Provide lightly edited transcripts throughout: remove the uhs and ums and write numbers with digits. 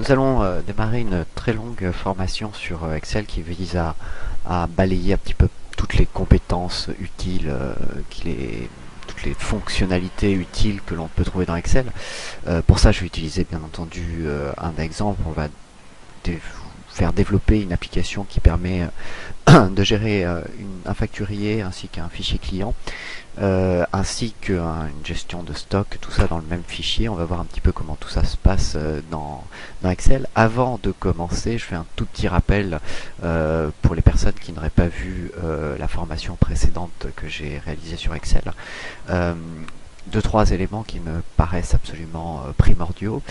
Nous allons démarrer une très longue formation sur Excel qui vise à balayer un petit peu toutes les compétences utiles, toutes les fonctionnalités utiles que l'on peut trouver dans Excel. Pour ça, je vais utiliser bien entendu un exemple. On va faire développer une application qui permet de gérer un facturier ainsi qu'un fichier client, ainsi qu'une gestion de stock, tout ça dans le même fichier. On va voir un petit peu comment tout ça se passe dans Excel. Avant de commencer, je fais un tout petit rappel pour les personnes qui n'auraient pas vu la formation précédente que j'ai réalisée sur Excel. Deux, trois éléments qui me paraissent absolument primordiaux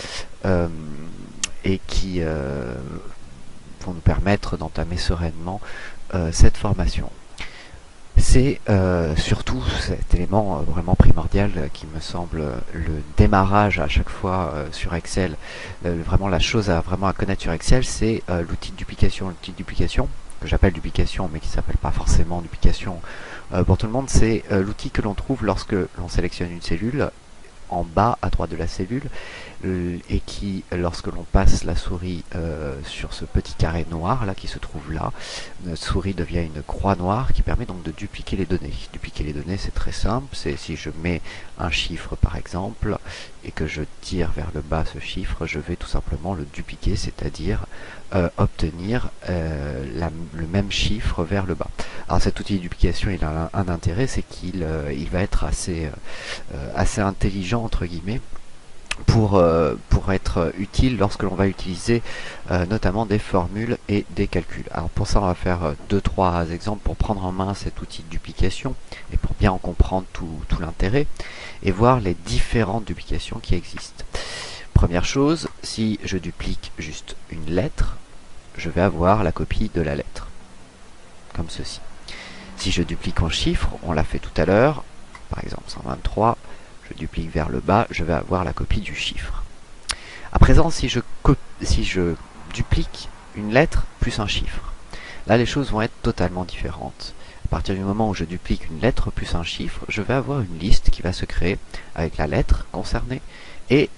et qui vont nous permettre d'entamer sereinement cette formation. C'est surtout cet élément vraiment primordial qui me semble le démarrage à chaque fois sur Excel. Vraiment la chose à connaître sur Excel, c'est l'outil de duplication. L'outil de duplication, que j'appelle duplication, mais qui ne s'appelle pas forcément duplication pour tout le monde, c'est l'outil que l'on trouve lorsque l'on sélectionne une cellule en bas à droite de la cellule et qui, lorsque l'on passe la souris sur ce petit carré noir là qui se trouve là, notre souris devient une croix noire qui permet donc de dupliquer les données. Dupliquer les données, c'est très simple, c'est si je mets un chiffre par exemple et que je tire vers le bas ce chiffre, je vais tout simplement le dupliquer, c'est-à-dire obtenir le même chiffre vers le bas. Alors cet outil de duplication, il a un intérêt, c'est qu'il va être assez intelligent entre guillemets pour être utile lorsque l'on va utiliser notamment des formules et des calculs. Alors pour ça, on va faire deux trois exemples pour prendre en main cet outil de duplication et pour bien en comprendre tout l'intérêt et voir les différentes duplications qui existent. Première chose, si je duplique juste une lettre, je vais avoir la copie de la lettre, comme ceci. Si je duplique en chiffres, on l'a fait tout à l'heure, par exemple 123, je duplique vers le bas, je vais avoir la copie du chiffre. À présent, si je duplique une lettre plus un chiffre, là les choses vont être totalement différentes. À partir du moment où je duplique une lettre plus un chiffre, je vais avoir une liste qui va se créer avec la lettre concernée et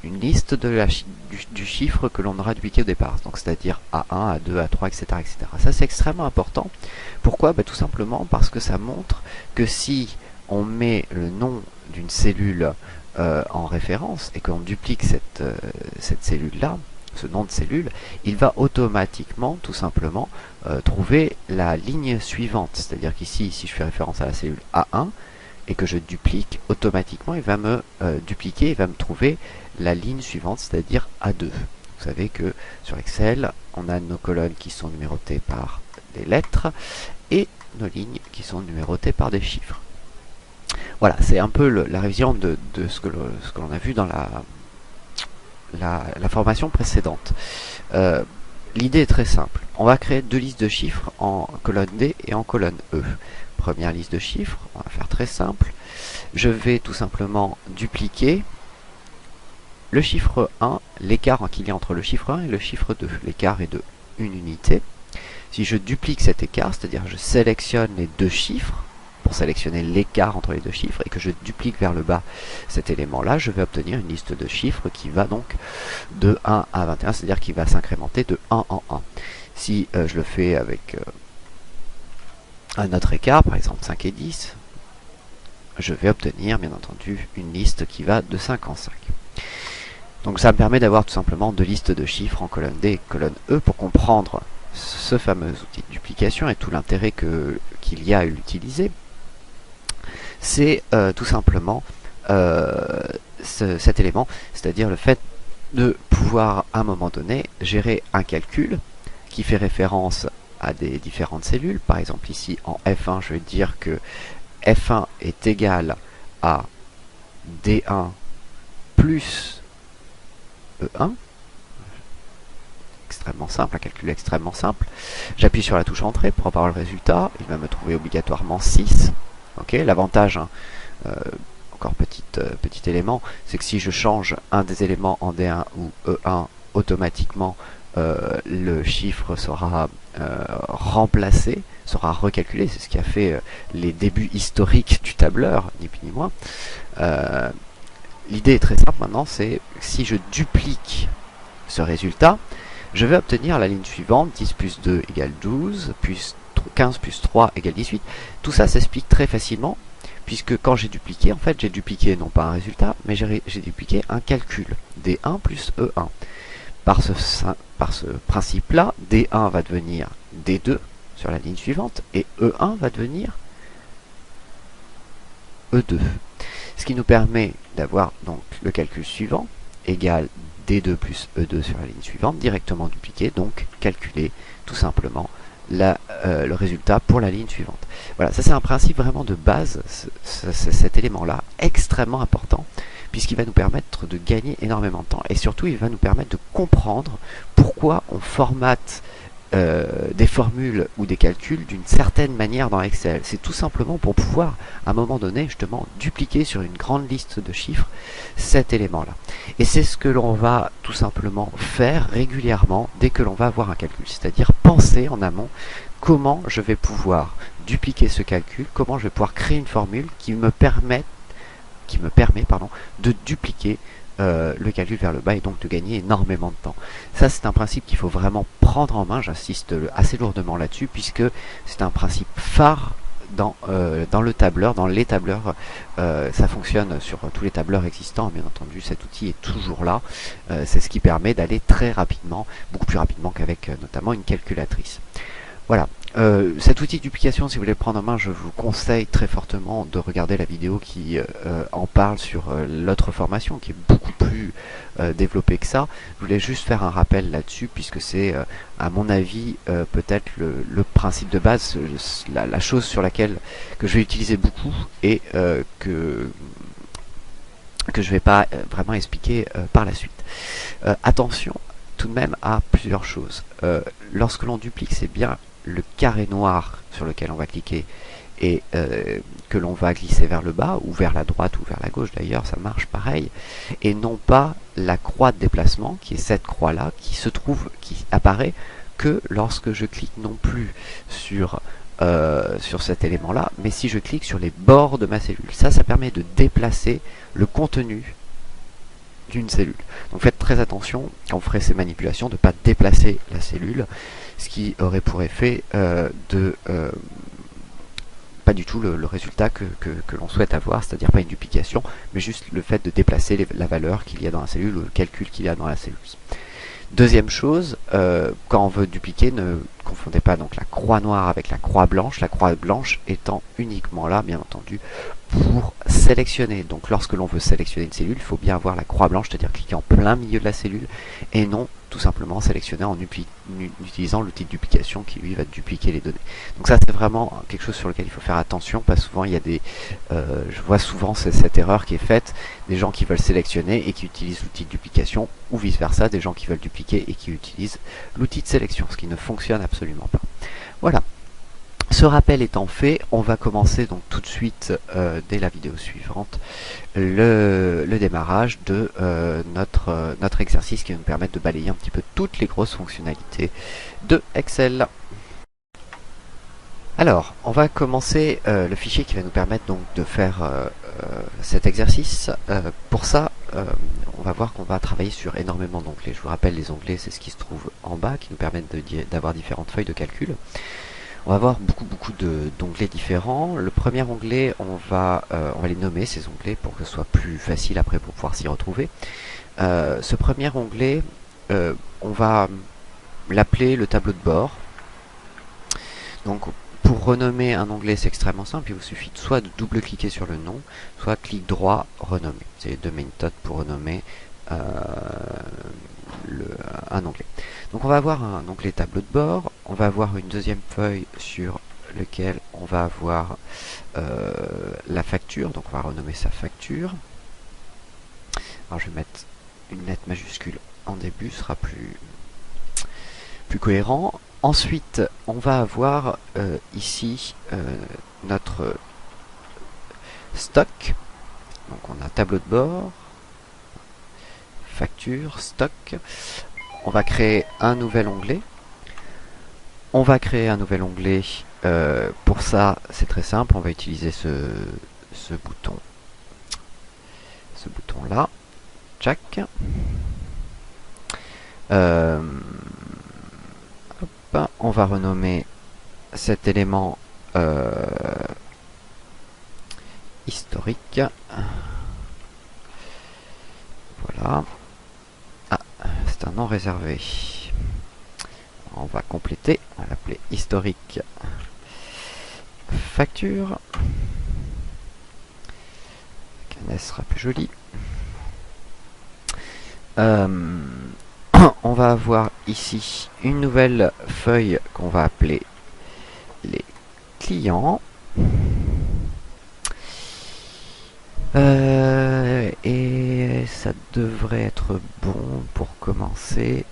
une liste du chiffre que l'on aura dupliqué au départ, donc c'est-à-dire A1, A2, A3, etc. etc. Ça c'est extrêmement important. Pourquoi? Tout simplement parce que ça montre que si on met le nom d'une cellule en référence et qu'on duplique cette cellule-là, ce nom de cellule, il va automatiquement, tout simplement, trouver la ligne suivante. C'est-à-dire qu'ici, si je fais référence à la cellule A1 et que je duplique, automatiquement, il va me dupliquer, il va me trouver la ligne suivante, c'est-à-dire A2. Vous savez que sur Excel, on a nos colonnes qui sont numérotées par des lettres et nos lignes qui sont numérotées par des chiffres. Voilà, c'est un peu la révision de ce que l'on a vu dans la formation précédente. L'idée est très simple. On va créer deux listes de chiffres en colonne D et en colonne E. Première liste de chiffres, on va faire très simple. Je vais tout simplement dupliquer le chiffre 1, l'écart qu'il y a entre le chiffre 1 et le chiffre 2. L'écart est de 1 unité. Si je duplique cet écart, c'est-à-dire je sélectionne les deux chiffres, pour sélectionner l'écart entre les deux chiffres et que je duplique vers le bas cet élément-là, je vais obtenir une liste de chiffres qui va donc de 1 à 21, c'est-à-dire qui va s'incrémenter de 1 en 1. Si je le fais avec un autre écart, par exemple 5 et 10, je vais obtenir bien entendu une liste qui va de 5 en 5. Donc ça me permet d'avoir tout simplement deux listes de chiffres en colonne D et colonne E pour comprendre ce fameux outil de duplication et tout l'intérêt qu'il y a à l'utiliser. C'est tout simplement cet élément, c'est-à-dire le fait de pouvoir à un moment donné gérer un calcul qui fait référence à des différentes cellules. Par exemple ici en F1, je vais dire que F1 est égal à D1 plus E1. Extrêmement simple, un calcul extrêmement simple. J'appuie sur la touche entrée pour avoir le résultat. Il va me trouver obligatoirement 6. Okay, l'avantage, encore petit élément, c'est que si je change un des éléments en D1 ou E1, automatiquement le chiffre sera remplacé, sera recalculé. C'est ce qui a fait les débuts historiques du tableur, ni plus ni moins. L'idée est très simple maintenant, c'est si je duplique ce résultat, je vais obtenir la ligne suivante, 10 plus 2 égale 12, plus 15 plus 3 égale 18. Tout ça s'explique très facilement, puisque quand j'ai dupliqué, en fait, j'ai dupliqué non pas un résultat, mais j'ai dupliqué un calcul, D1 plus E1. Par ce principe-là, D1 va devenir D2 sur la ligne suivante, et E1 va devenir E2. Ce qui nous permet d'avoir donc le calcul suivant, égale D2 plus E2 sur la ligne suivante, directement dupliqué, donc calculer tout simplement le résultat pour la ligne suivante. Voilà, ça c'est un principe vraiment de base, cet élément-là, extrêmement important, puisqu'il va nous permettre de gagner énormément de temps, et surtout il va nous permettre de comprendre pourquoi on formate des formules ou des calculs d'une certaine manière dans Excel. C'est tout simplement pour pouvoir, à un moment donné, justement, dupliquer sur une grande liste de chiffres cet élément-là. Et c'est ce que l'on va tout simplement faire régulièrement dès que l'on va avoir un calcul. C'est-à-dire penser en amont comment je vais pouvoir dupliquer ce calcul, comment je vais pouvoir créer une formule qui me permet de dupliquer le calcul vers le bas et donc de gagner énormément de temps. Ça c'est un principe qu'il faut vraiment prendre en main, j'insiste assez lourdement là-dessus, puisque c'est un principe phare dans le tableur, dans les tableurs. Ça fonctionne sur tous les tableurs existants, bien entendu cet outil est toujours là. C'est ce qui permet d'aller très rapidement, beaucoup plus rapidement qu'avec notamment une calculatrice. Voilà, cet outil de duplication, si vous voulez le prendre en main, je vous conseille très fortement de regarder la vidéo qui en parle sur l'autre formation, qui est beaucoup plus développée que ça. Je voulais juste faire un rappel là-dessus, puisque c'est, à mon avis, peut-être le principe de base, la chose sur laquelle que je vais utiliser beaucoup et que je vais pas vraiment expliquer par la suite. Attention tout de même à plusieurs choses. Lorsque l'on duplique, c'est bien le carré noir sur lequel on va cliquer et que l'on va glisser vers le bas ou vers la droite ou vers la gauche, d'ailleurs ça marche pareil, et non pas la croix de déplacement qui est cette croix là qui apparaît que lorsque je clique non plus sur cet élément là, mais si je clique sur les bords de ma cellule. Ça permet de déplacer le contenu d'une cellule. Donc faites très attention quand vous ferez ces manipulations de ne pas déplacer la cellule, ce qui aurait pour effet pas du tout le résultat que l'on souhaite avoir, c'est-à-dire pas une duplication, mais juste le fait de déplacer la valeur qu'il y a dans la cellule ou le calcul qu'il y a dans la cellule. Deuxième chose, quand on veut dupliquer, ne confondez pas donc la croix noire avec la croix blanche étant uniquement là, bien entendu, pour sélectionner. Donc lorsque l'on veut sélectionner une cellule, il faut bien avoir la croix blanche, c'est-à-dire cliquer en plein milieu de la cellule, et non tout simplement sélectionner en utilisant l'outil de duplication qui lui va dupliquer les données. Donc ça c'est vraiment quelque chose sur lequel il faut faire attention, parce que souvent il y a je vois souvent cette erreur qui est faite, des gens qui veulent sélectionner et qui utilisent l'outil de duplication, ou vice versa, des gens qui veulent dupliquer et qui utilisent l'outil de sélection, ce qui ne fonctionne absolument pas. Voilà. Ce rappel étant fait, on va commencer donc tout de suite, dès la vidéo suivante, le démarrage de notre exercice qui va nous permettre de balayer un petit peu toutes les grosses fonctionnalités de Excel. Alors, on va commencer le fichier qui va nous permettre donc de faire cet exercice. Pour ça, on va voir qu'on va travailler sur énormément d'onglets. Je vous rappelle, les onglets, c'est ce qui se trouve en bas, qui nous permettent d'avoir différentes feuilles de calcul. On va avoir beaucoup d'onglets différents. Le premier onglet, on va les nommer, ces onglets, pour que ce soit plus facile après pour pouvoir s'y retrouver. Ce premier onglet, on va l'appeler le tableau de bord. Donc, pour renommer un onglet, c'est extrêmement simple. Il vous suffit soit de double-cliquer sur le nom, soit clic droit, renommer. C'est les deux méthodes pour renommer un onglet. Donc on va avoir un onglet tableau de bord, on va avoir une deuxième feuille sur lequel on va avoir la facture, donc on va renommer sa facture. Alors je vais mettre une lettre majuscule en début, ce sera plus cohérent. Ensuite on va avoir ici notre stock, donc on a tableau de bord, facture, stock. On va créer un nouvel onglet. On va créer un nouvel onglet. Pour ça, c'est très simple. On va utiliser ce bouton. Ce bouton-là. Tchac. Euh, hop, on va renommer cet élément historique. Voilà. Ah, c'est un nom réservé. On va compléter. On va l'appeler historique facture. Un S sera plus joli. On va avoir ici une nouvelle feuille qu'on va appeler les clients. Et ça devrait être bon pour commencer.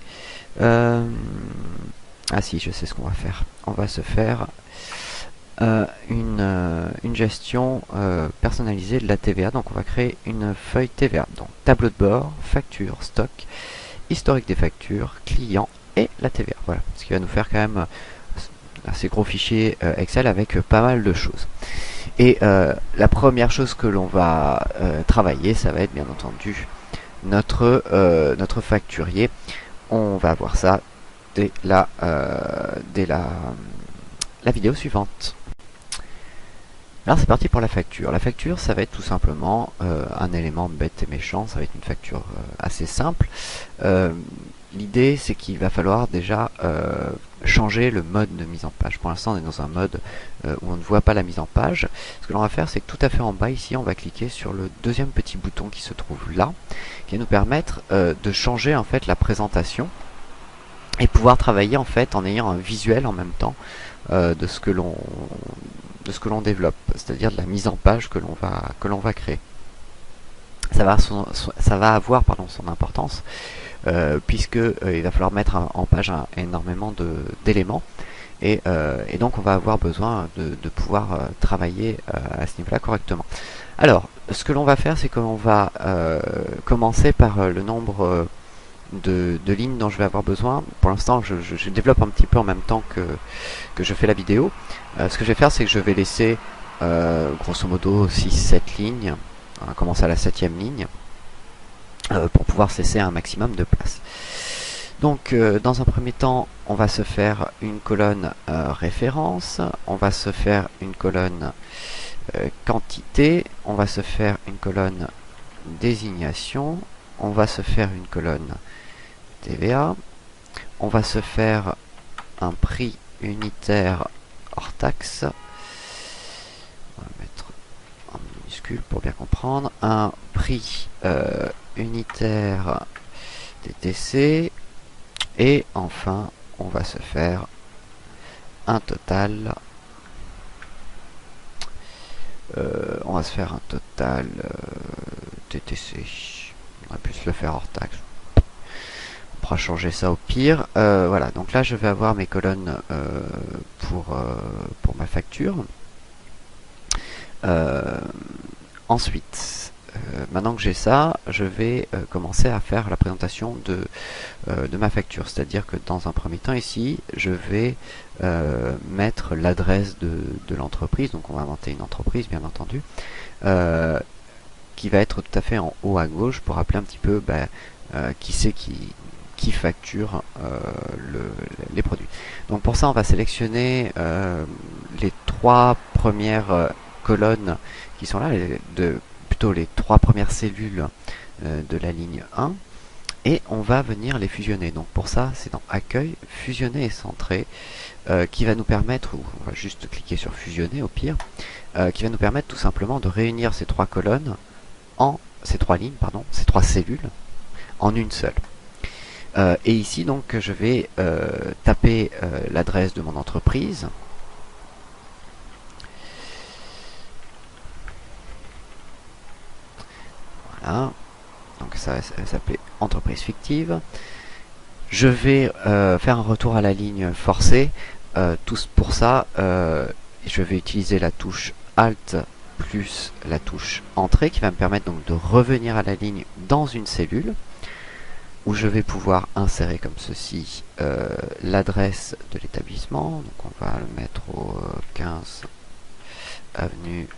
Ah si, je sais ce qu'on va faire. On va se faire une gestion personnalisée de la TVA. Donc on va créer une feuille TVA. Donc tableau de bord, facture, stock, historique des factures, client et la TVA. Voilà, ce qui va nous faire quand même assez gros fichier Excel avec pas mal de choses. Et la première chose que l'on va travailler, ça va être bien entendu notre facturier. On va voir ça dès la vidéo suivante. Alors c'est parti pour la facture. La facture, ça va être tout simplement un élément bête et méchant. Ça va être une facture assez simple. L'idée, c'est qu'il va falloir déjà changer le mode de mise en page. Pour l'instant, on est dans un mode où on ne voit pas la mise en page. Ce que l'on va faire, c'est que tout à fait en bas, ici, on va cliquer sur le deuxième petit bouton qui se trouve là, qui va nous permettre de changer en fait la présentation et pouvoir travailler en fait en ayant un visuel en même temps de ce que l'on développe, c'est-à-dire de la mise en page que l'on va créer. Ça va avoir son importance puisque il va falloir mettre en page énormément d'éléments et donc on va avoir besoin de pouvoir travailler à ce niveau-là correctement. Alors, ce que l'on va faire, c'est que l'on va commencer par le nombre de lignes dont je vais avoir besoin. Pour l'instant, je développe un petit peu en même temps que je fais la vidéo. Ce que je vais faire, c'est que je vais laisser grosso modo 6-7 lignes. On va commencer à la 7e ligne pour pouvoir cesser un maximum de place. Donc, dans un premier temps, on va se faire une colonne référence, on va se faire une colonne quantité, on va se faire une colonne désignation, on va se faire une colonne TVA, on va se faire un prix unitaire hors taxe, on va mettre en minuscule pour bien comprendre, un prix unitaire TTC, et enfin on va se faire un total TTC, on va plus le faire hors taxe. On pourra changer ça au pire. Voilà, donc là je vais avoir mes colonnes pour ma facture. Ensuite, maintenant que j'ai ça, je vais commencer à faire la présentation de ma facture. C'est-à-dire que dans un premier temps ici, je vais mettre l'adresse de l'entreprise. Donc on va inventer une entreprise, bien entendu, qui va être tout à fait en haut à gauche pour rappeler un petit peu qui c'est qui facture les produits. Donc pour ça, on va sélectionner les 3 premières colonnes qui sont là, plutôt les 3 premières cellules de la ligne 1, et on va venir les fusionner. Donc pour ça, c'est dans Accueil, Fusionner et Centrer, qui va nous permettre, ou on va juste cliquer sur Fusionner au pire, qui va nous permettre tout simplement de réunir ces 3 colonnes ces 3 lignes, pardon, ces 3 cellules en une seule. Et ici donc je vais taper l'adresse de mon entreprise. Voilà, donc ça va s'appeler entreprise fictive. Je vais faire un retour à la ligne forcée. Pour ça, je vais utiliser la touche Alt plus la touche Entrée qui va me permettre donc de revenir à la ligne dans une cellule où je vais pouvoir insérer comme ceci l'adresse de l'établissement. Donc on va le mettre au 15 avenue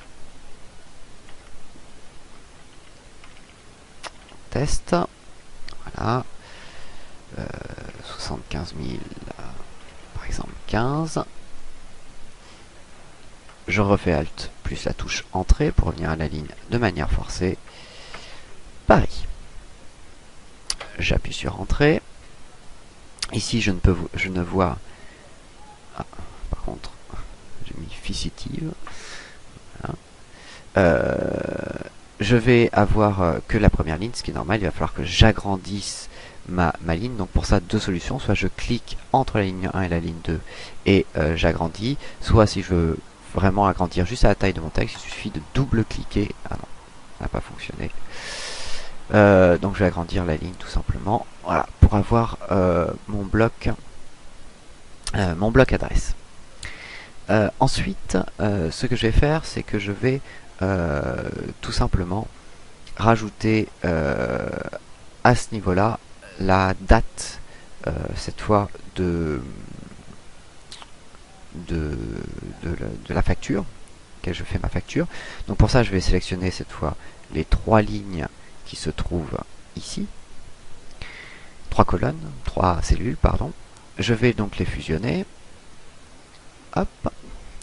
Test. Voilà. 75 000, par exemple 15. Je refais Alt plus la touche Entrée pour revenir à la ligne de manière forcée. Paris. J'appuie sur Entrée. Ici, je ne vois... Ah, par contre, j'ai mis Fisitive. Voilà. Je vais avoir que la première ligne, ce qui est normal. Il va falloir que j'agrandisse ma ligne. Donc pour ça, deux solutions. Soit je clique entre la ligne 1 et la ligne 2 et j'agrandis. Soit si je veux vraiment agrandir juste à la taille de mon texte, il suffit de double-cliquer. Ah non, ça n'a pas fonctionné. Donc je vais agrandir la ligne tout simplement. Voilà, pour avoir mon bloc adresse. Ensuite, ce que je vais faire, c'est que je vais tout simplement rajouter à ce niveau-là la date, cette fois de la facture, que je fais ma facture. Donc pour ça, je vais sélectionner cette fois les trois lignes qui se trouvent ici, trois colonnes, trois cellules, pardon. Je vais donc les fusionner. Hop,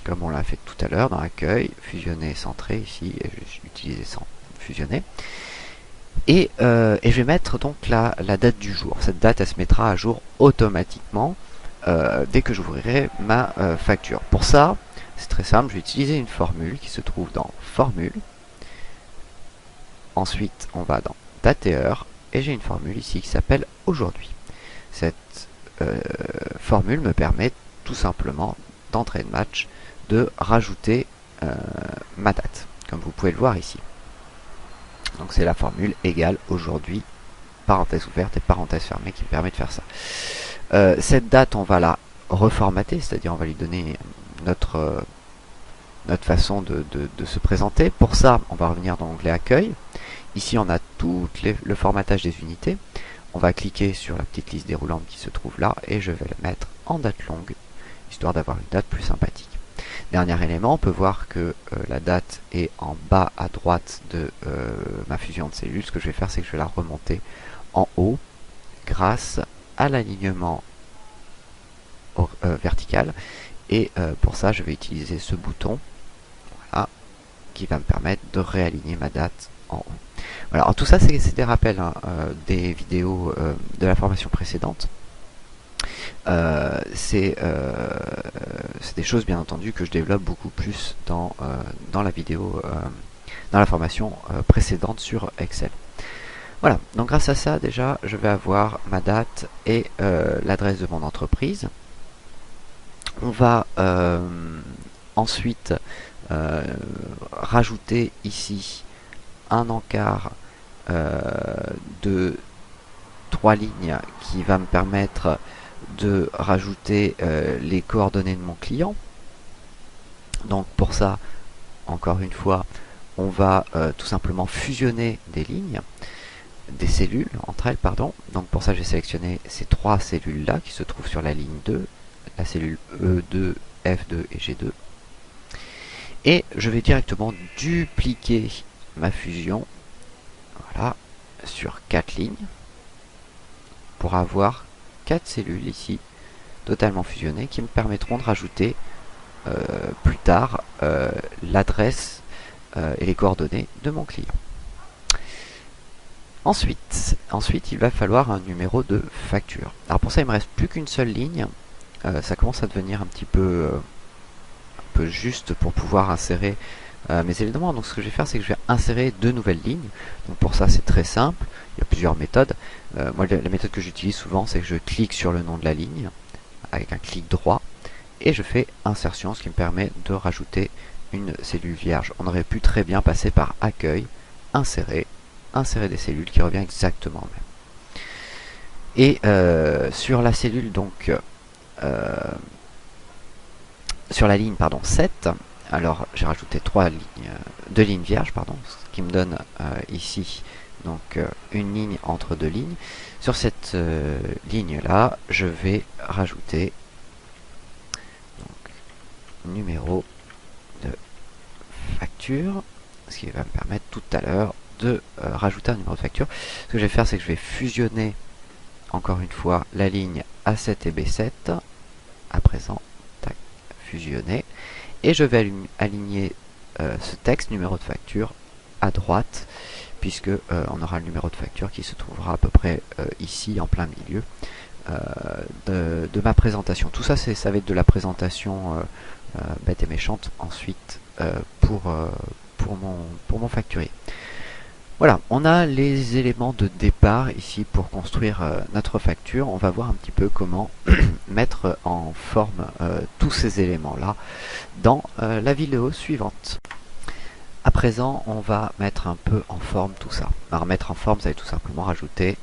comme on l'a fait tout à l'heure dans l'accueil, fusionner, centrer ici, et je vais utiliser sans fusionner. Et je vais mettre donc la date du jour. Cette date, elle se mettra à jour automatiquement dès que j'ouvrirai ma facture. Pour ça, c'est très simple, je vais utiliser une formule qui se trouve dans Formule. Ensuite, on va dans Date et heure, et j'ai une formule ici qui s'appelle Aujourd'hui. Cette formule me permet tout simplement d'entrée de match de rajouter ma date, comme vous pouvez le voir ici. Donc c'est la formule égale aujourd'hui, parenthèse ouverte et parenthèse fermée qui me permet de faire ça. Cette date, on va la reformater, c'est-à-dire on va lui donner notre façon de se présenter. Pour ça, on va revenir dans l'onglet Accueil. Ici, on a tout le formatage des unités. On va cliquer sur la petite liste déroulante qui se trouve là et je vais la mettre en date longue, histoire d'avoir une date plus sympathique. Dernier élément, on peut voir que la date est en bas à droite de ma fusion de cellules. Ce que je vais faire, c'est que je vais la remonter en haut grâce à l'alignement vertical. Et pour ça, je vais utiliser ce bouton, voilà, qui va me permettre de réaligner ma date en haut. Voilà, alors tout ça, c'est des rappels hein, des vidéos de la formation précédente. C'est des choses bien entendu que je développe beaucoup plus dans la vidéo, dans la formation précédente sur Excel. Voilà, donc grâce à ça déjà je vais avoir ma date et l'adresse de mon entreprise. On va ensuite rajouter ici un encart de 3 lignes qui va me permettre de rajouter les coordonnées de mon client. Donc pour ça, encore une fois, on va tout simplement fusionner des lignes, des cellules entre elles, pardon. Donc pour ça, j'ai sélectionné ces trois cellules là qui se trouvent sur la ligne 2, la cellule E2, F2 et G2. Et je vais directement dupliquer ma fusion, voilà, sur 4 lignes pour avoir 4 cellules ici totalement fusionnées qui me permettront de rajouter plus tard l'adresse et les coordonnées de mon client. Ensuite, il va falloir un numéro de facture. Alors pour ça, il me reste plus qu'une seule ligne. Ça commence à devenir un peu juste pour pouvoir insérer mes éléments. Donc ce que je vais faire, c'est que je vais insérer deux nouvelles lignes. Donc pour ça, c'est très simple. Il y a plusieurs méthodes. Moi, la méthode que j'utilise souvent, c'est que je clique sur le nom de la ligne avec un clic droit et je fais insertion, ce qui me permet de rajouter une cellule vierge. On aurait pu très bien passer par accueil, insérer des cellules qui revient exactement au même. Et sur la cellule donc sur la ligne 7, alors j'ai rajouté deux lignes vierges, pardon, ce qui me donne ici donc une ligne entre deux lignes. Sur cette ligne là, je vais rajouter donc, numéro de facture, ce qui va me permettre tout à l'heure de rajouter un numéro de facture. Ce que je vais faire, c'est que je vais fusionner encore une fois la ligne A7 et B7, à présent, tac, fusionner, et je vais aligner ce texte numéro de facture à droite, puisque on aura le numéro de facture qui se trouvera à peu près ici en plein milieu de ma présentation. Tout ça, ça va être de la présentation bête et méchante ensuite pour mon facturier. Voilà, on a les éléments de départ ici pour construire notre facture. On va voir un petit peu comment mettre en forme tous ces éléments-là dans la vidéo suivante. À présent, on va mettre un peu en forme tout ça. Alors, mettre en forme, ça va être tout simplement rajouter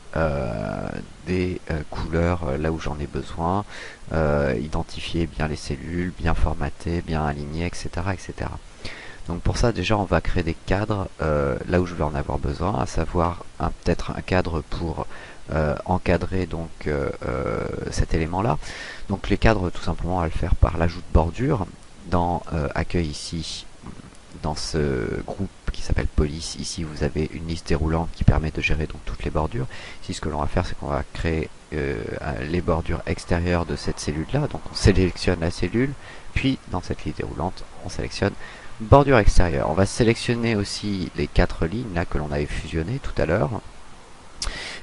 des couleurs là où j'en ai besoin, identifier bien les cellules, bien formater, bien aligner, etc., etc. Donc pour ça, déjà, on va créer des cadres là où je vais en avoir besoin, à savoir peut-être un cadre pour encadrer donc cet élément-là. Donc les cadres, tout simplement, on va le faire par l'ajout de bordure dans accueil ici. Dans ce groupe qui s'appelle police, ici vous avez une liste déroulante qui permet de gérer donc toutes les bordures. Ici ce que l'on va faire, c'est qu'on va créer les bordures extérieures de cette cellule là. Donc on sélectionne la cellule, puis dans cette liste déroulante on sélectionne bordure extérieure. On va sélectionner aussi les 4 lignes là que l'on avait fusionnées tout à l'heure.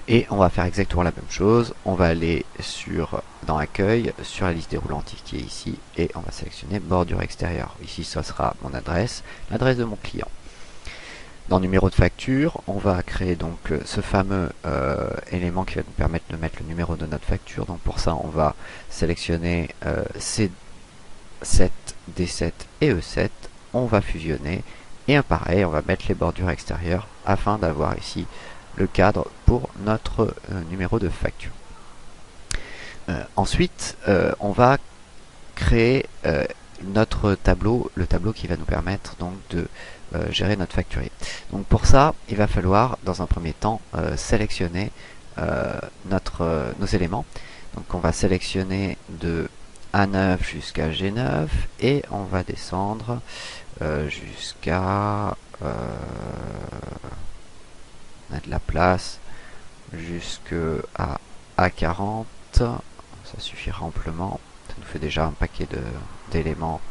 Et on va faire exactement la même chose. On va aller dans accueil, sur la liste déroulante qui est ici, et on va sélectionner bordure extérieure. Ici, ça sera mon adresse, l'adresse de mon client. Dans numéro de facture, on va créer donc ce fameux élément qui va nous permettre de mettre le numéro de notre facture. Donc pour ça, on va sélectionner C7, D7 et E7. On va fusionner, et pareil, on va mettre les bordures extérieures afin d'avoir ici le cadre pour notre numéro de facture. Ensuite, on va créer notre tableau, le tableau qui va nous permettre donc de gérer notre facturier. Donc pour ça, il va falloir dans un premier temps sélectionner nos éléments. Donc on va sélectionner de A9 jusqu'à G9 et on va descendre jusqu'à on a de la place jusqu'à A40, ça suffira amplement, ça nous fait déjà un paquet d'éléments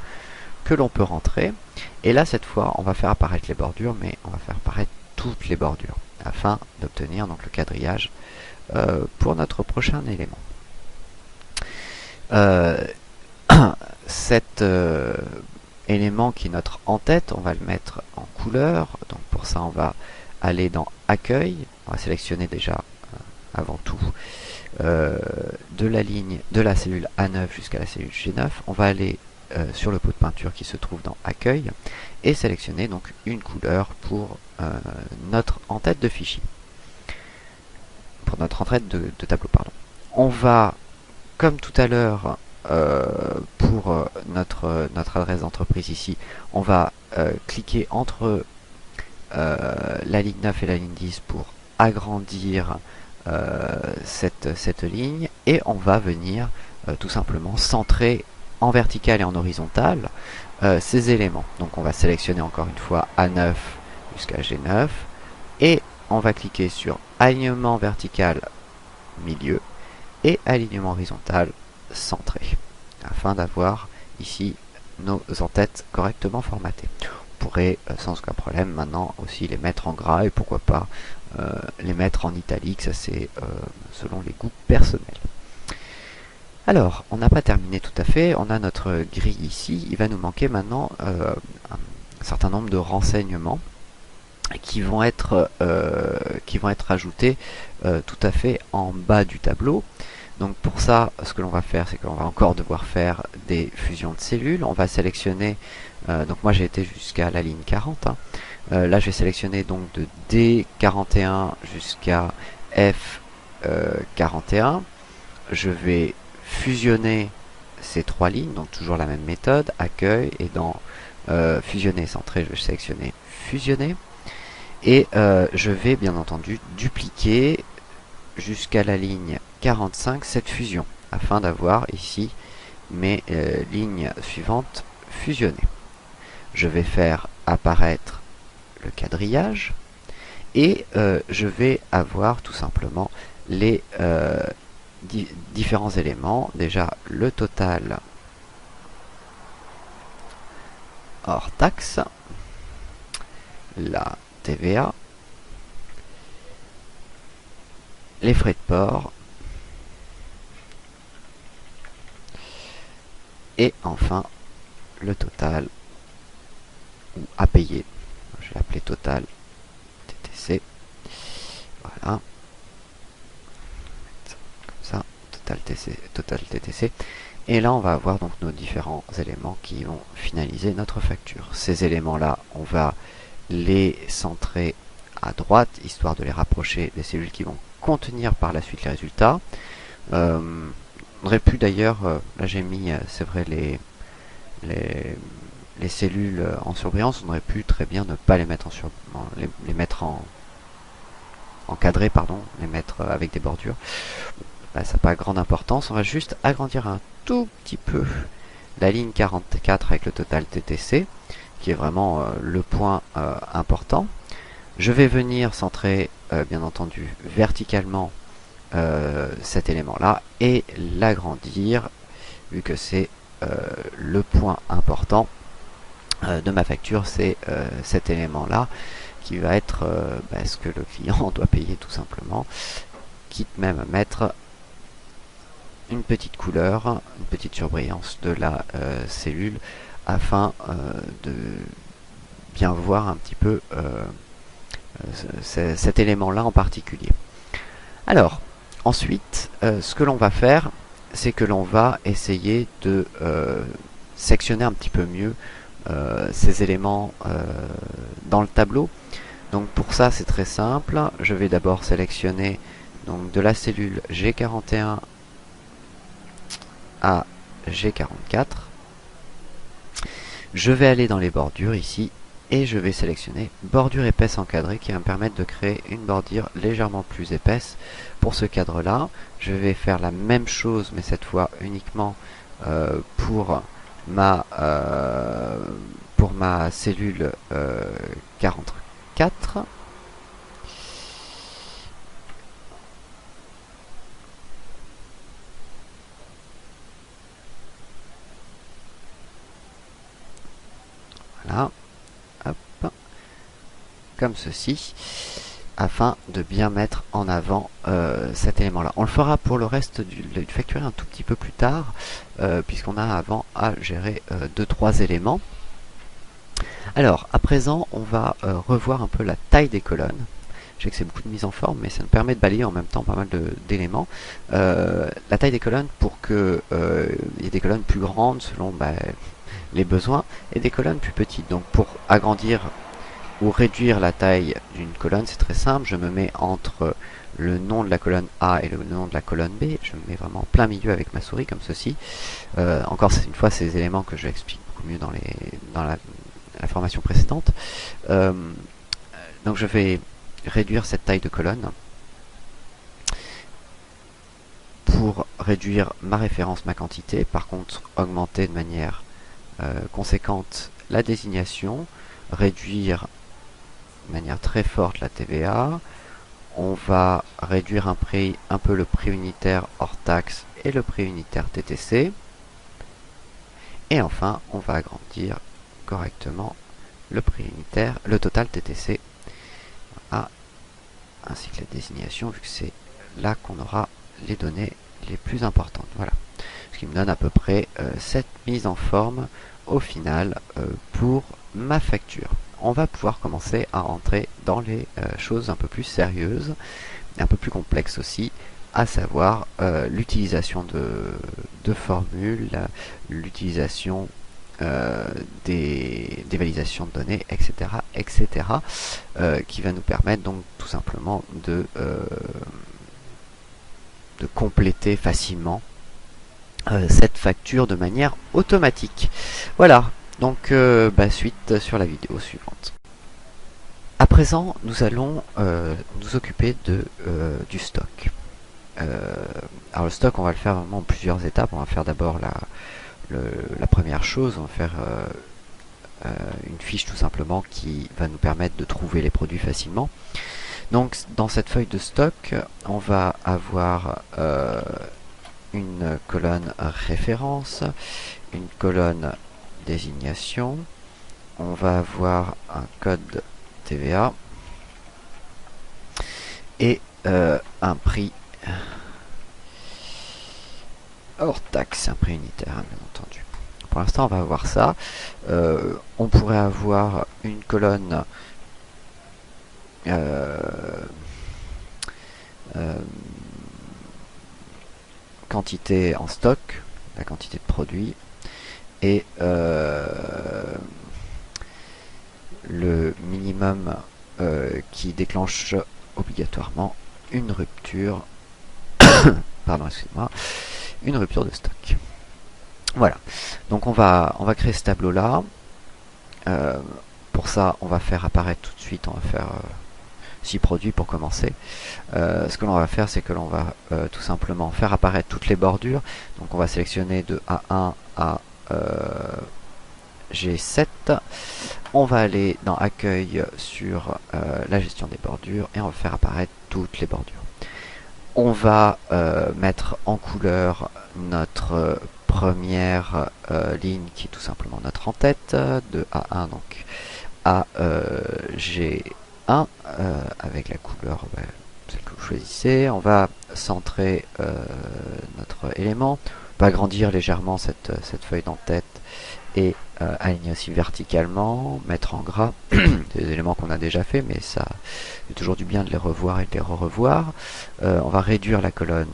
que l'on peut rentrer. Et là cette fois on va faire apparaître les bordures, mais on va faire apparaître toutes les bordures afin d'obtenir donc le quadrillage pour notre prochain élément. Cet élément qui est notre en-tête, on va le mettre en couleur. Donc pour ça on va aller dans accueil, on va sélectionner déjà avant tout de la cellule A9 jusqu'à la cellule G9. On va aller sur le pot de peinture qui se trouve dans accueil et sélectionner donc une couleur pour notre en-tête de fichier, pour notre en-tête de tableau, pardon. On va, comme tout à l'heure pour notre adresse d'entreprise ici, on va cliquer entre la ligne 9 et la ligne 10 pour agrandir cette ligne, et on va venir tout simplement centrer en vertical et en horizontal ces éléments. Donc on va sélectionner encore une fois A9 jusqu'à G9 et on va cliquer sur alignement vertical milieu et alignement horizontal centré afin d'avoir ici nos en-têtes correctement formatées. On pourrait sans aucun problème maintenant aussi les mettre en gras et pourquoi pas les mettre en italique, ça c'est selon les goûts personnels. Alors, on n'a pas terminé tout à fait, on a notre grille ici, il va nous manquer maintenant un certain nombre de renseignements qui vont être ajoutés tout à fait en bas du tableau. Donc pour ça, ce que l'on va faire, c'est qu'on va encore devoir faire des fusions de cellules. On va sélectionner, donc moi j'ai été jusqu'à la ligne 40, hein. Là je vais sélectionner donc de D41 jusqu'à F41. Je vais fusionner ces 3 lignes, donc toujours la même méthode, accueil, et dans fusionner centré, je vais sélectionner fusionner. Et je vais bien entendu dupliquer jusqu'à la ligne 45 cette fusion, afin d'avoir ici mes lignes suivantes fusionnées. Je vais faire apparaître le quadrillage et je vais avoir tout simplement les différents éléments. Déjà le total hors taxe, la TVA, les frais de port, et enfin le total ou à payer. Je vais l'appeler total TTC. Voilà. Comme ça, total TTC. Et là, on va avoir donc nos différents éléments qui vont finaliser notre facture. Ces éléments-là, on va les centrer à droite, histoire de les rapprocher des cellules qui vont contenir par la suite les résultats. On aurait pu d'ailleurs, là j'ai mis, c'est vrai, les cellules en surbrillance, on aurait pu très bien ne pas les mettre les mettre en encadré, pardon, les mettre avec des bordures. Là, ça n'a pas grande importance. On va juste agrandir un tout petit peu la ligne 44 avec le total TTC, qui est vraiment le point important. Je vais venir centrer, bien entendu, verticalement cet élément-là et l'agrandir, vu que c'est le point important de ma facture, c'est cet élément-là qui va être ce que le client doit payer tout simplement, quitte même à mettre une petite couleur, une petite surbrillance de la cellule afin de bien voir un petit peu cet élément-là en particulier. Alors, ensuite, ce que l'on va faire, c'est que l'on va essayer de sectionner un petit peu mieux ces éléments dans le tableau. Donc pour ça, c'est très simple. Je vais d'abord sélectionner donc de la cellule G41 à G44. Je vais aller dans les bordures ici et je vais sélectionner bordure épaisse encadrée qui va me permettre de créer une bordure légèrement plus épaisse pour ce cadre là. Je vais faire la même chose mais cette fois uniquement pour ma cellule 44. Voilà, hop, comme ceci, afin de bien mettre en avant cet élément-là. On le fera pour le reste du facturé un tout petit peu plus tard, puisqu'on a avant à gérer 2-3 éléments. Alors, à présent, on va revoir un peu la taille des colonnes. Je sais que c'est beaucoup de mise en forme, mais ça nous permet de balayer en même temps pas mal d'éléments. La taille des colonnes pour que il y ait des colonnes plus grandes selon les besoins et des colonnes plus petites. Donc pour agrandir ou réduire la taille d'une colonne, c'est très simple. Je me mets entre le nom de la colonne A et le nom de la colonne B. Je me mets vraiment en plein milieu avec ma souris comme ceci. Encore une fois, ces éléments que je explique beaucoup mieux dans la formation précédente. Donc je vais réduire cette taille de colonne pour réduire ma référence, ma quantité. Par contre, augmenter de manière conséquente la désignation, réduire de manière très forte la TVA. On va réduire un peu le prix unitaire hors taxe et le prix unitaire TTC. Et enfin, on va agrandir correctement le prix unitaire, le total TTC, ainsi que la désignation, vu que c'est là qu'on aura les données les plus importantes. Voilà. Ce qui me donne à peu près cette mise en forme au final pour ma facture. On va pouvoir commencer à rentrer dans les choses un peu plus sérieuses, un peu plus complexes aussi, à savoir l'utilisation de formules, l'utilisation des validations de données, etc., qui va nous permettre donc tout simplement de compléter facilement cette facture de manière automatique. Voilà, donc suite sur la vidéo suivante. À présent, nous allons nous occuper du stock. Alors le stock, on va le faire vraiment en plusieurs étapes. On va faire d'abord la première chose, on va faire une fiche tout simplement qui va nous permettre de trouver les produits facilement. Donc dans cette feuille de stock, on va avoir une colonne référence, une colonne désignation. On va avoir un code TVA et un prix hors taxe, un prix unitaire, bien entendu. Pour l'instant, on va avoir ça. On pourrait avoir une colonne quantité en stock, la quantité de produits, et le minimum qui déclenche obligatoirement une rupture, pardon, excusez-moi, une rupture de stock. Voilà. Donc on va créer ce tableau là. Pour ça, on va faire apparaître tout de suite, on va faire 6 produits pour commencer. Ce que l'on va faire, c'est que l'on va tout simplement faire apparaître toutes les bordures. Donc on va sélectionner de A1 à G7. On va aller dans Accueil sur la gestion des bordures et on va faire apparaître toutes les bordures. On va mettre en couleur notre première ligne qui est tout simplement notre en-tête de A1 donc à G1 avec la couleur celle que vous choisissez. On va centrer notre élément. On va agrandir légèrement cette feuille d'en-tête et aligner aussi verticalement, mettre en gras des éléments qu'on a déjà fait, mais ça c'est toujours du bien de les revoir et de les revoir. On va réduire la colonne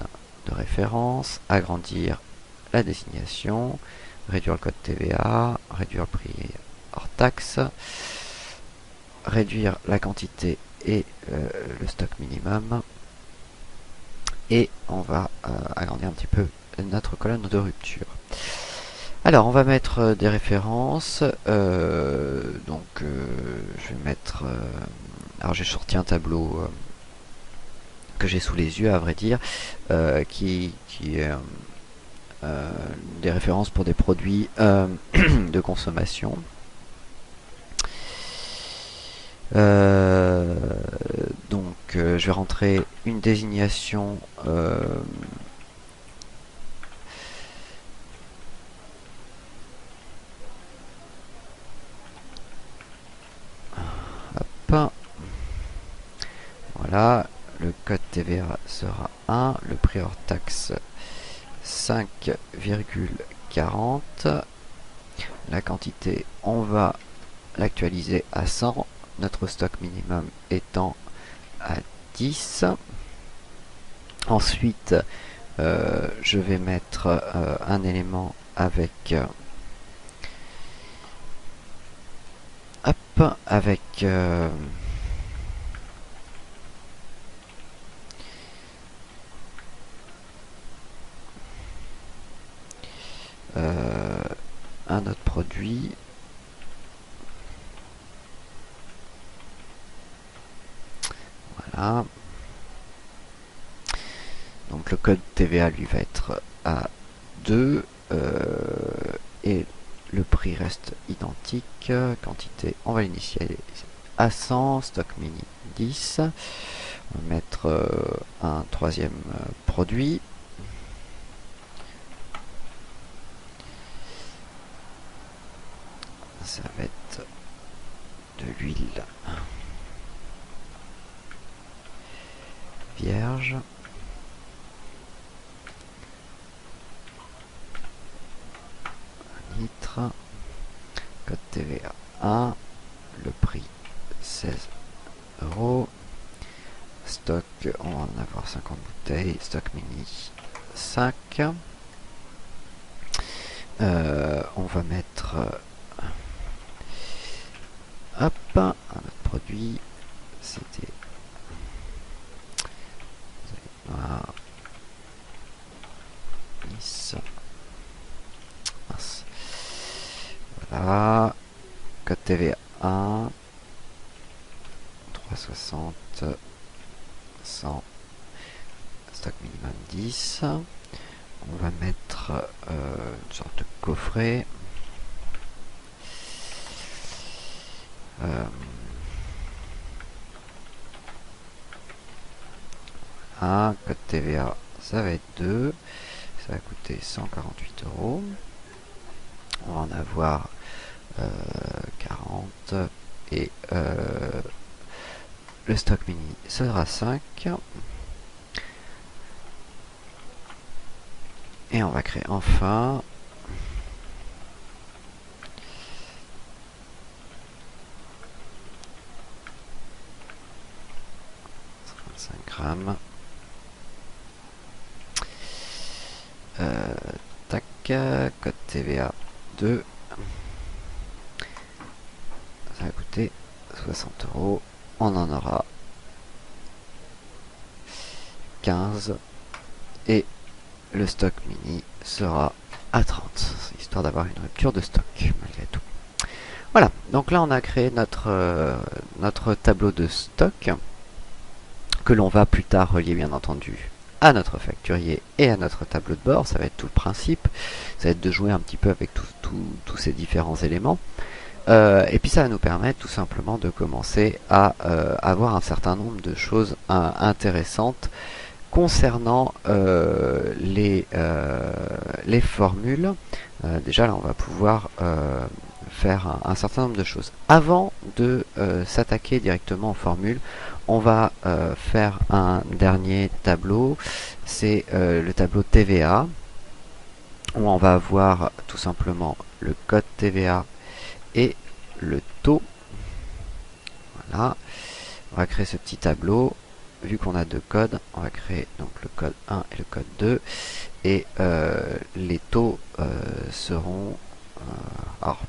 de référence, agrandir la désignation, réduire le code TVA, réduire le prix hors taxe, réduire la quantité et le stock minimum, et on va agrandir un petit peu notre colonne de rupture. Alors, on va mettre des références. Donc, je vais mettre... alors, j'ai sorti un tableau que j'ai sous les yeux, à vrai dire, qui est des références pour des produits de consommation. Donc, je vais rentrer une désignation... Voilà, le code TVA sera 1, le prix hors taxe 5,40. La quantité, on va l'actualiser à 100, notre stock minimum étant à 10. Ensuite, je vais mettre un élément avec avec un autre produit. Voilà. Donc le code TVA lui va être à 2 et le prix reste identique. Quantité, on va l'initialiser à 100, stock mini 10. On va mettre un troisième produit. Ça va être de l'huile vierge. Litre. Code TVA 1. Le prix 16 €. Stock, on va en avoir 50 bouteilles. Stock mini 5. On va mettre hop, un autre produit. C'était Nice. Mince. Voilà. Code TVA 1. 360. 100. Stock minimum 10. On va mettre une sorte de coffret. Code TVA, ça va être 2. ça va coûter 148 euros. On va en avoir 40 et le stock mini sera 5. Et on va créer enfin 25 grammes. Tac, code TVA 2. Ça va coûter 60 euros. On en aura 15. Et le stock mini sera à 30, histoire d'avoir une rupture de stock malgré tout. Voilà, donc là on a créé notre tableau de stock que l'on va plus tard relier bien entendu à notre facturier et à notre tableau de bord. Ça va être tout le principe, ça va être de jouer un petit peu avec tous ces différents éléments. Et puis ça va nous permettre tout simplement de commencer à avoir un certain nombre de choses intéressantes concernant les formules. Déjà là on va pouvoir faire un certain nombre de choses. Avant de s'attaquer directement aux formules, on va faire un dernier tableau, c'est le tableau TVA, où on va avoir tout simplement le code TVA et le taux. Voilà, on va créer ce petit tableau. Vu qu'on a deux codes, on va créer donc le code 1 et le code 2, et les taux seront alors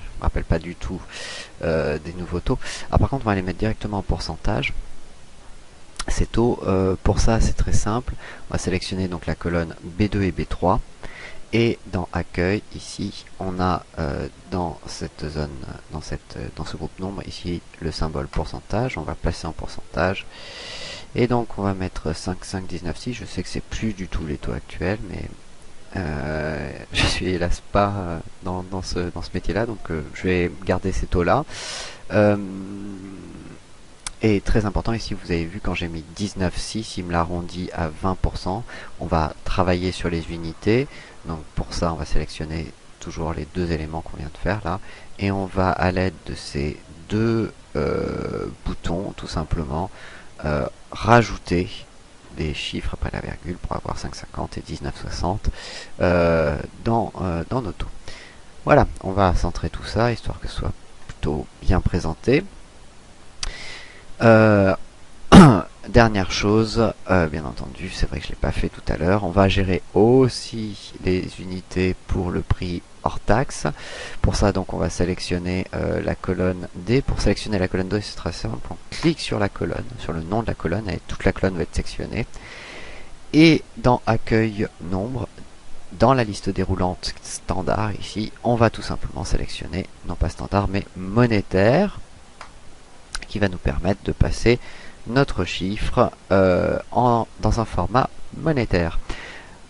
je me rappelle pas du tout des nouveaux taux. Ah, par contre on va les mettre directement en pourcentage. Ces taux, pour ça c'est très simple, on va sélectionner donc la colonne B2 et B3, et dans accueil ici on a dans cette zone, dans ce groupe nombre ici le symbole pourcentage. On va placer en pourcentage, et donc on va mettre 5, 5, 19, 6. Je sais que c'est plus du tout les taux actuels, mais je suis hélas pas dans ce métier là, donc je vais garder ces taux là. Et très important ici, vous avez vu quand j'ai mis 19,6, il me l'arrondit à 20%. On va travailler sur les unités. Donc pour ça, on va sélectionner toujours les deux éléments qu'on vient de faire là. Et on va, à l'aide de ces deux boutons, tout simplement, rajouter des chiffres après la virgule pour avoir 5,50 et 19,60 dans nos taux. Voilà, on va centrer tout ça, histoire que ce soit plutôt bien présenté. Dernière chose, bien entendu, c'est vrai que je ne l'ai pas fait tout à l'heure, on va gérer aussi les unités pour le prix hors taxe. Pour ça, donc, on va sélectionner la colonne D. Pour sélectionner la colonne D, c'est très simple, on clique sur la colonne, sur le nom de la colonne, et toute la colonne va être sectionnée. Et dans accueil nombre, dans la liste déroulante standard, ici, on va tout simplement sélectionner, non pas standard, mais monétaire, qui va nous permettre de passer notre chiffre dans un format monétaire.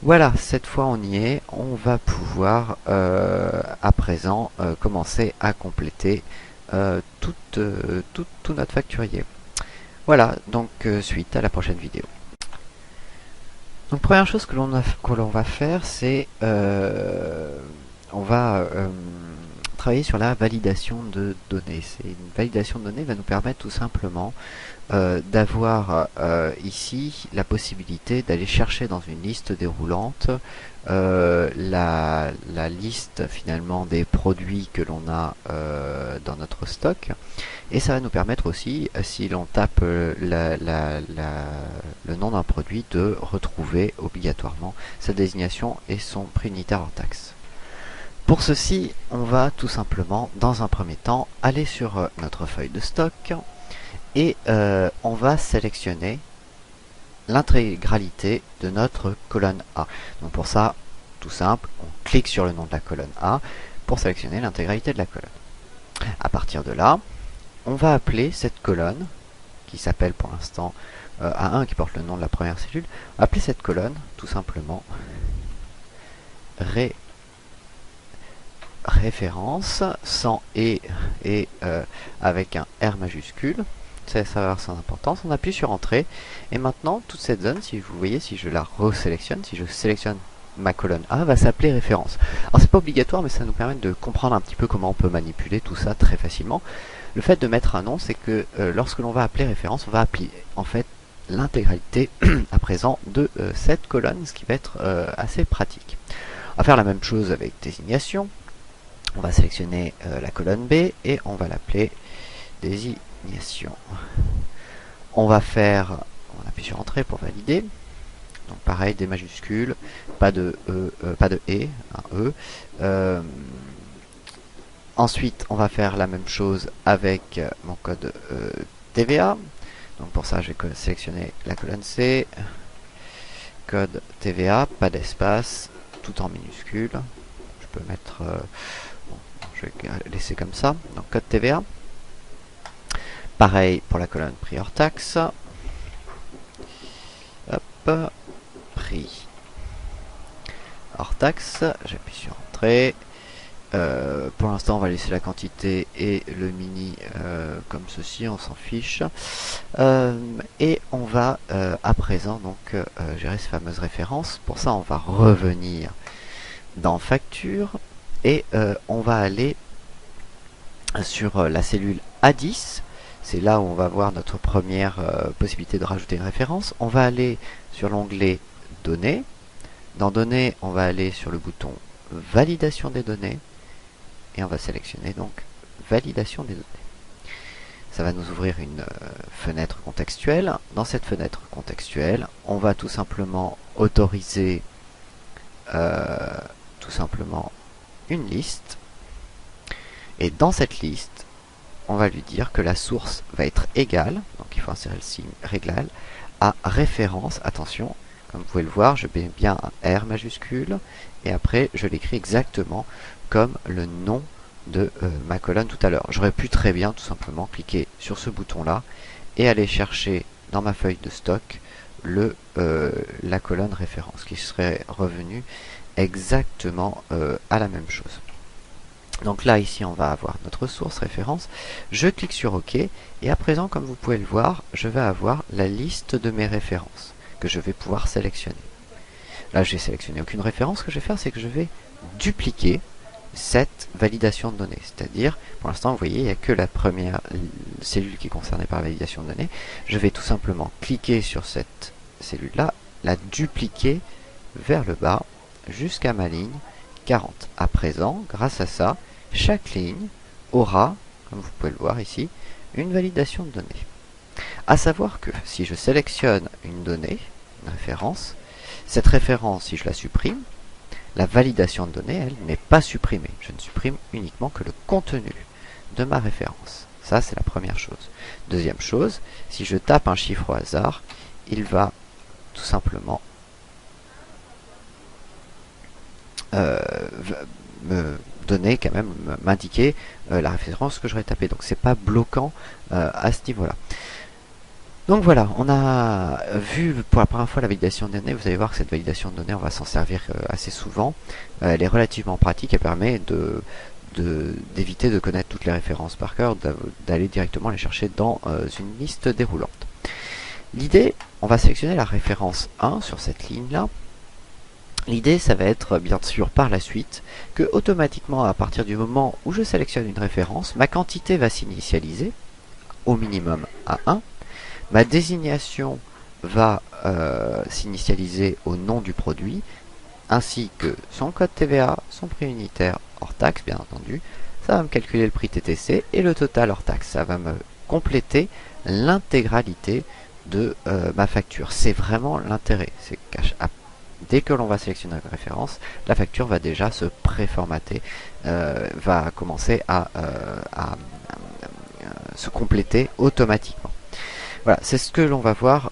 Voilà, cette fois on y est, on va pouvoir à présent commencer à compléter tout notre facturier. Voilà, donc suite à la prochaine vidéo. Donc première chose que l'on va faire, c'est on va travailler sur la validation de données. Une validation de données va nous permettre tout simplement d'avoir ici la possibilité d'aller chercher dans une liste déroulante la liste finalement des produits que l'on a dans notre stock, et ça va nous permettre aussi, si l'on tape le nom d'un produit, de retrouver obligatoirement sa désignation et son prix unitaire hors taxe. Pour ceci, on va tout simplement, dans un premier temps, aller sur notre feuille de stock, et on va sélectionner l'intégralité de notre colonne A. Donc pour ça, tout simple, on clique sur le nom de la colonne A pour sélectionner l'intégralité de la colonne. À partir de là, on va appeler cette colonne, qui s'appelle pour l'instant A1, qui porte le nom de la première cellule, appeler cette colonne tout simplement référence, sans et avec un R majuscule. Ça va avoir son importance. On appuie sur entrée, et maintenant toute cette zone, si vous voyez, si je la resélectionne, si je sélectionne ma colonne A va s'appeler référence. Alors c'est pas obligatoire, mais ça nous permet de comprendre un petit peu comment on peut manipuler tout ça très facilement. Le fait de mettre un nom, c'est que lorsque l'on va appeler référence, on va appeler en fait l'intégralité à présent de cette colonne, ce qui va être assez pratique. On va faire la même chose avec désignation. On va sélectionner la colonne B et on va l'appeler désignation. On va faire, on appuie sur entrée pour valider. Donc pareil, des majuscules, pas de E, pas de E, un E. Ensuite, on va faire la même chose avec mon code TVA. Donc pour ça, je vais sélectionner la colonne C, code TVA, pas d'espace, tout en minuscule. Je peux mettre, bon, je vais laisser comme ça. Donc code TVA. Pareil pour la colonne prix hors taxe. Hop, prix hors taxe. J'appuie sur entrée. Pour l'instant on va laisser la quantité et le mini comme ceci, on s'en fiche, et on va à présent donc gérer ces fameuses références. Pour ça on va revenir dans facture et on va aller sur la cellule A10. C'est là où on va voir notre première possibilité de rajouter une référence. On va aller sur l'onglet données. Dans données on va aller sur le bouton validation des données et on va sélectionner donc validation des données. Ça va nous ouvrir une fenêtre contextuelle. Dans cette fenêtre contextuelle, on va tout simplement autoriser une liste. Et dans cette liste, on va lui dire que la source va être égale, donc il faut insérer le signe réglal, à référence, attention, comme vous pouvez le voir, je mets bien un R majuscule, et après je l'écris exactement comme le nom de ma colonne tout à l'heure. J'aurais pu très bien tout simplement cliquer sur ce bouton là et aller chercher dans ma feuille de stock la colonne référence qui serait revenue exactement à la même chose. Donc là ici on va avoir notre source référence, je clique sur OK et à présent comme vous pouvez le voir je vais avoir la liste de mes références que je vais pouvoir sélectionner. Là j'ai sélectionné aucune référence. Ce que je vais faire c'est que je vais dupliquer cette validation de données, c'est-à-dire pour l'instant vous voyez il n'y a que la première cellule qui est concernée par la validation de données. Je vais tout simplement cliquer sur cette cellule là, la dupliquer vers le bas jusqu'à ma ligne 40. À présent, grâce à ça, chaque ligne aura, comme vous pouvez le voir ici, une validation de données. À savoir que si je sélectionne une donnée, une référence, cette référence, si je la supprime, la validation de données, elle, n'est pas supprimée. Je ne supprime uniquement que le contenu de ma référence. Ça, c'est la première chose. Deuxième chose, si je tape un chiffre au hasard, il va tout simplement me donner quand même, m'indiquer la référence que j'aurais tapé. Donc c'est pas bloquant à ce niveau-là. Donc voilà, on a vu pour la première fois la validation de données. Vous allez voir que cette validation de données, on va s'en servir assez souvent. Elle est relativement pratique, elle permet d'éviter de connaître toutes les références par cœur, d'aller directement les chercher dans une liste déroulante. L'idée, on va sélectionner la référence 1 sur cette ligne-là. L'idée, ça va être bien sûr par la suite que automatiquement, à partir du moment où je sélectionne une référence, ma quantité va s'initialiser au minimum à 1. Ma désignation va s'initialiser au nom du produit, ainsi que son code TVA, son prix unitaire hors taxe, bien entendu. Ça va me calculer le prix TTC et le total hors taxe. Ça va me compléter l'intégralité de ma facture. C'est vraiment l'intérêt. C'est dès que l'on va sélectionner une référence, la facture va déjà se préformater, va commencer à se compléter automatiquement. Voilà, c'est ce que l'on va voir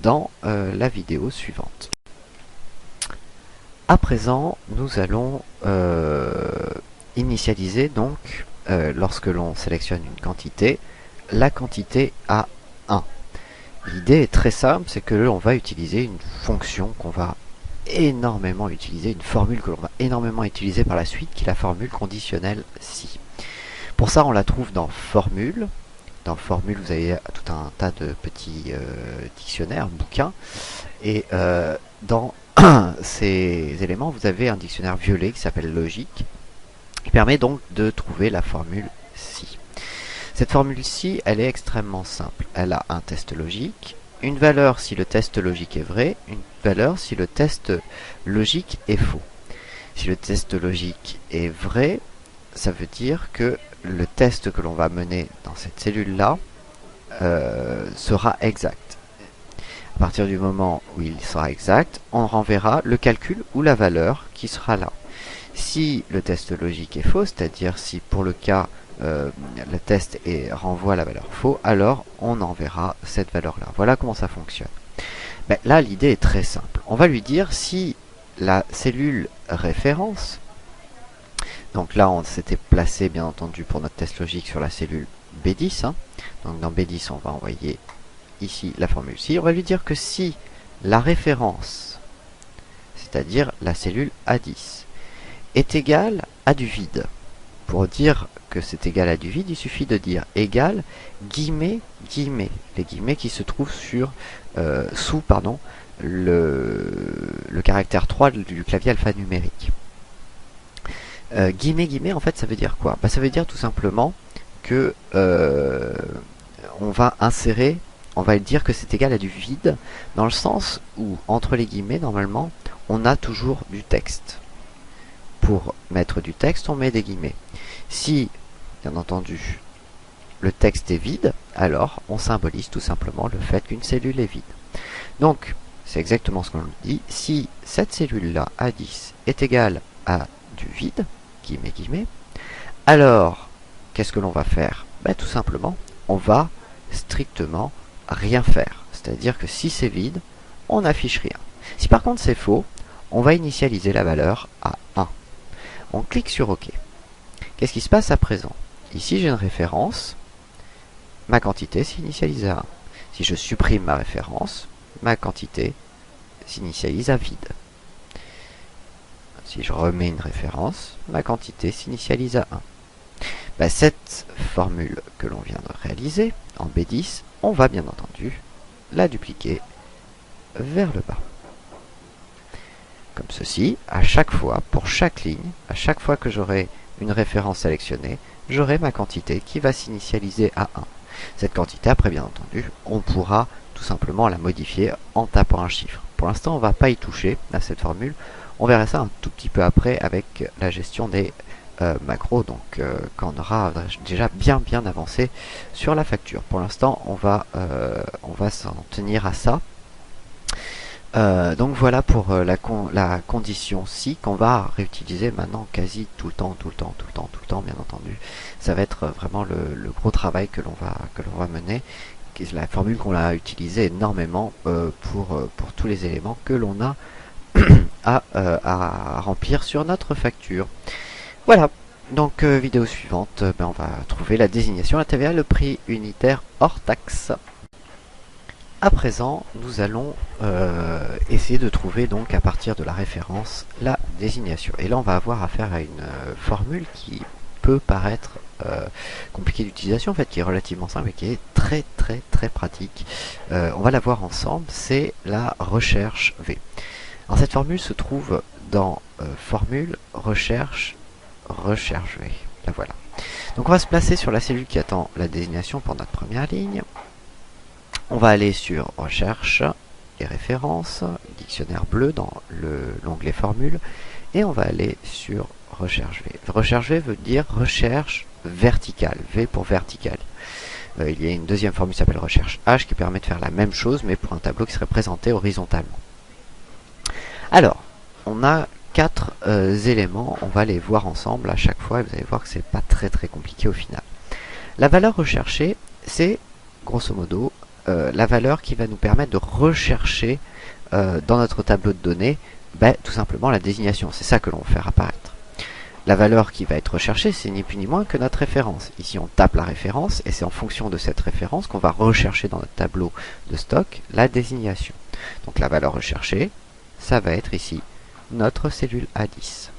dans la vidéo suivante. À présent, nous allons initialiser donc, lorsque l'on sélectionne une quantité, la quantité à 1. L'idée est très simple, c'est que l'on va utiliser une fonction qu'on va énormément utiliser, une formule que l'on va énormément utiliser par la suite, qui est la formule conditionnelle si. Pour ça, on la trouve dans formule. Dans formule, vous avez tout un tas de petits dictionnaires, bouquins, et dans ces éléments, vous avez un dictionnaire violet qui s'appelle logique, qui permet donc de trouver la formule ci. Cette formule-ci, elle est extrêmement simple. Elle a un test logique, une valeur si le test logique est vrai, une valeur si le test logique est faux. Si le test logique est vrai, ça veut dire que le test que l'on va mener dans cette cellule-là sera exact. À partir du moment où il sera exact, on renverra le calcul ou la valeur qui sera là. Si le test logique est faux, c'est-à-dire si pour le cas le test renvoie la valeur faux, alors on enverra cette valeur-là. Voilà comment ça fonctionne. Ben, là, l'idée est très simple. On va lui dire si la cellule référence, donc là on s'était placé bien entendu pour notre test logique sur la cellule B10, hein. Donc dans B10 on va envoyer ici la formule ci. On va lui dire que si la référence, c'est-à-dire la cellule A10, est égale à du vide. Pour dire que c'est égal à du vide, il suffit de dire égal guillemets, guillemets, les guillemets qui se trouvent sous le caractère 3 du clavier alphanumérique. Guillemets, guillemets, en fait, ça veut dire quoi? Bah, ça veut dire tout simplement que on va insérer, on va dire que c'est égal à du vide, dans le sens où, entre les guillemets, normalement, on a toujours du texte. Pour mettre du texte, on met des guillemets. Si, bien entendu, le texte est vide, alors on symbolise tout simplement le fait qu'une cellule est vide. Donc, c'est exactement ce qu'on nous dit. Si cette cellule-là, A10, est égale à du vide, guillemets, guillemets, alors, qu'est-ce que l'on va faire? Ben, tout simplement, on va strictement rien faire. C'est-à-dire que si c'est vide, on n'affiche rien. Si par contre c'est faux, on va initialiser la valeur à 1. On clique sur OK. Qu'est-ce qui se passe à présent? Ici, j'ai une référence. Ma quantité s'initialise à 1. Si je supprime ma référence, ma quantité s'initialise à vide. Si je remets une référence, ma quantité s'initialise à 1. Ben, cette formule que l'on vient de réaliser en B10, on va bien entendu la dupliquer vers le bas. Comme ceci, à chaque fois, pour chaque ligne, à chaque fois que j'aurai une référence sélectionnée, j'aurai ma quantité qui va s'initialiser à 1. Cette quantité, après bien entendu, on pourra tout simplement la modifier en tapant un chiffre. Pour l'instant, on ne va pas y toucher à cette formule. On verra ça un tout petit peu après avec la gestion des macros, donc quand on aura déjà bien avancé sur la facture. Pour l'instant, on va s'en tenir à ça. Donc voilà pour la condition si qu'on va réutiliser maintenant quasi tout le temps, bien entendu. Ça va être vraiment le gros travail que l'on va mener. C'est la formule qu'on a utilisée énormément pour tous les éléments que l'on a à remplir sur notre facture. Voilà. Donc vidéo suivante, on va trouver la désignation à la TVA, le prix unitaire hors taxe. À présent, nous allons essayer de trouver donc à partir de la référence la désignation. Et là, on va avoir affaire à une formule qui peut paraître compliquée d'utilisation, en fait, qui est relativement simple et qui est très pratique. On va la voir ensemble, c'est la recherche V. Alors cette formule se trouve dans formule recherche V. La voilà. Donc on va se placer sur la cellule qui attend la désignation pour notre première ligne. On va aller sur recherche et références, dictionnaire bleu dans l'onglet formule, et on va aller sur recherche V. Recherche V veut dire recherche verticale, V pour verticale. Il y a une deuxième formule qui s'appelle recherche H qui permet de faire la même chose mais pour un tableau qui serait présenté horizontalement. Alors, on a 4 éléments, on va les voir ensemble à chaque fois et vous allez voir que c'est pas très compliqué au final. La valeur recherchée, c'est grosso modo la valeur qui va nous permettre de rechercher dans notre tableau de données tout simplement la désignation. C'est ça que l'on va faire apparaître. La valeur qui va être recherchée, c'est ni plus ni moins que notre référence. Ici, on tape la référence et c'est en fonction de cette référence qu'on va rechercher dans notre tableau de stock la désignation. Donc la valeur recherchée, ça va être ici notre cellule A10.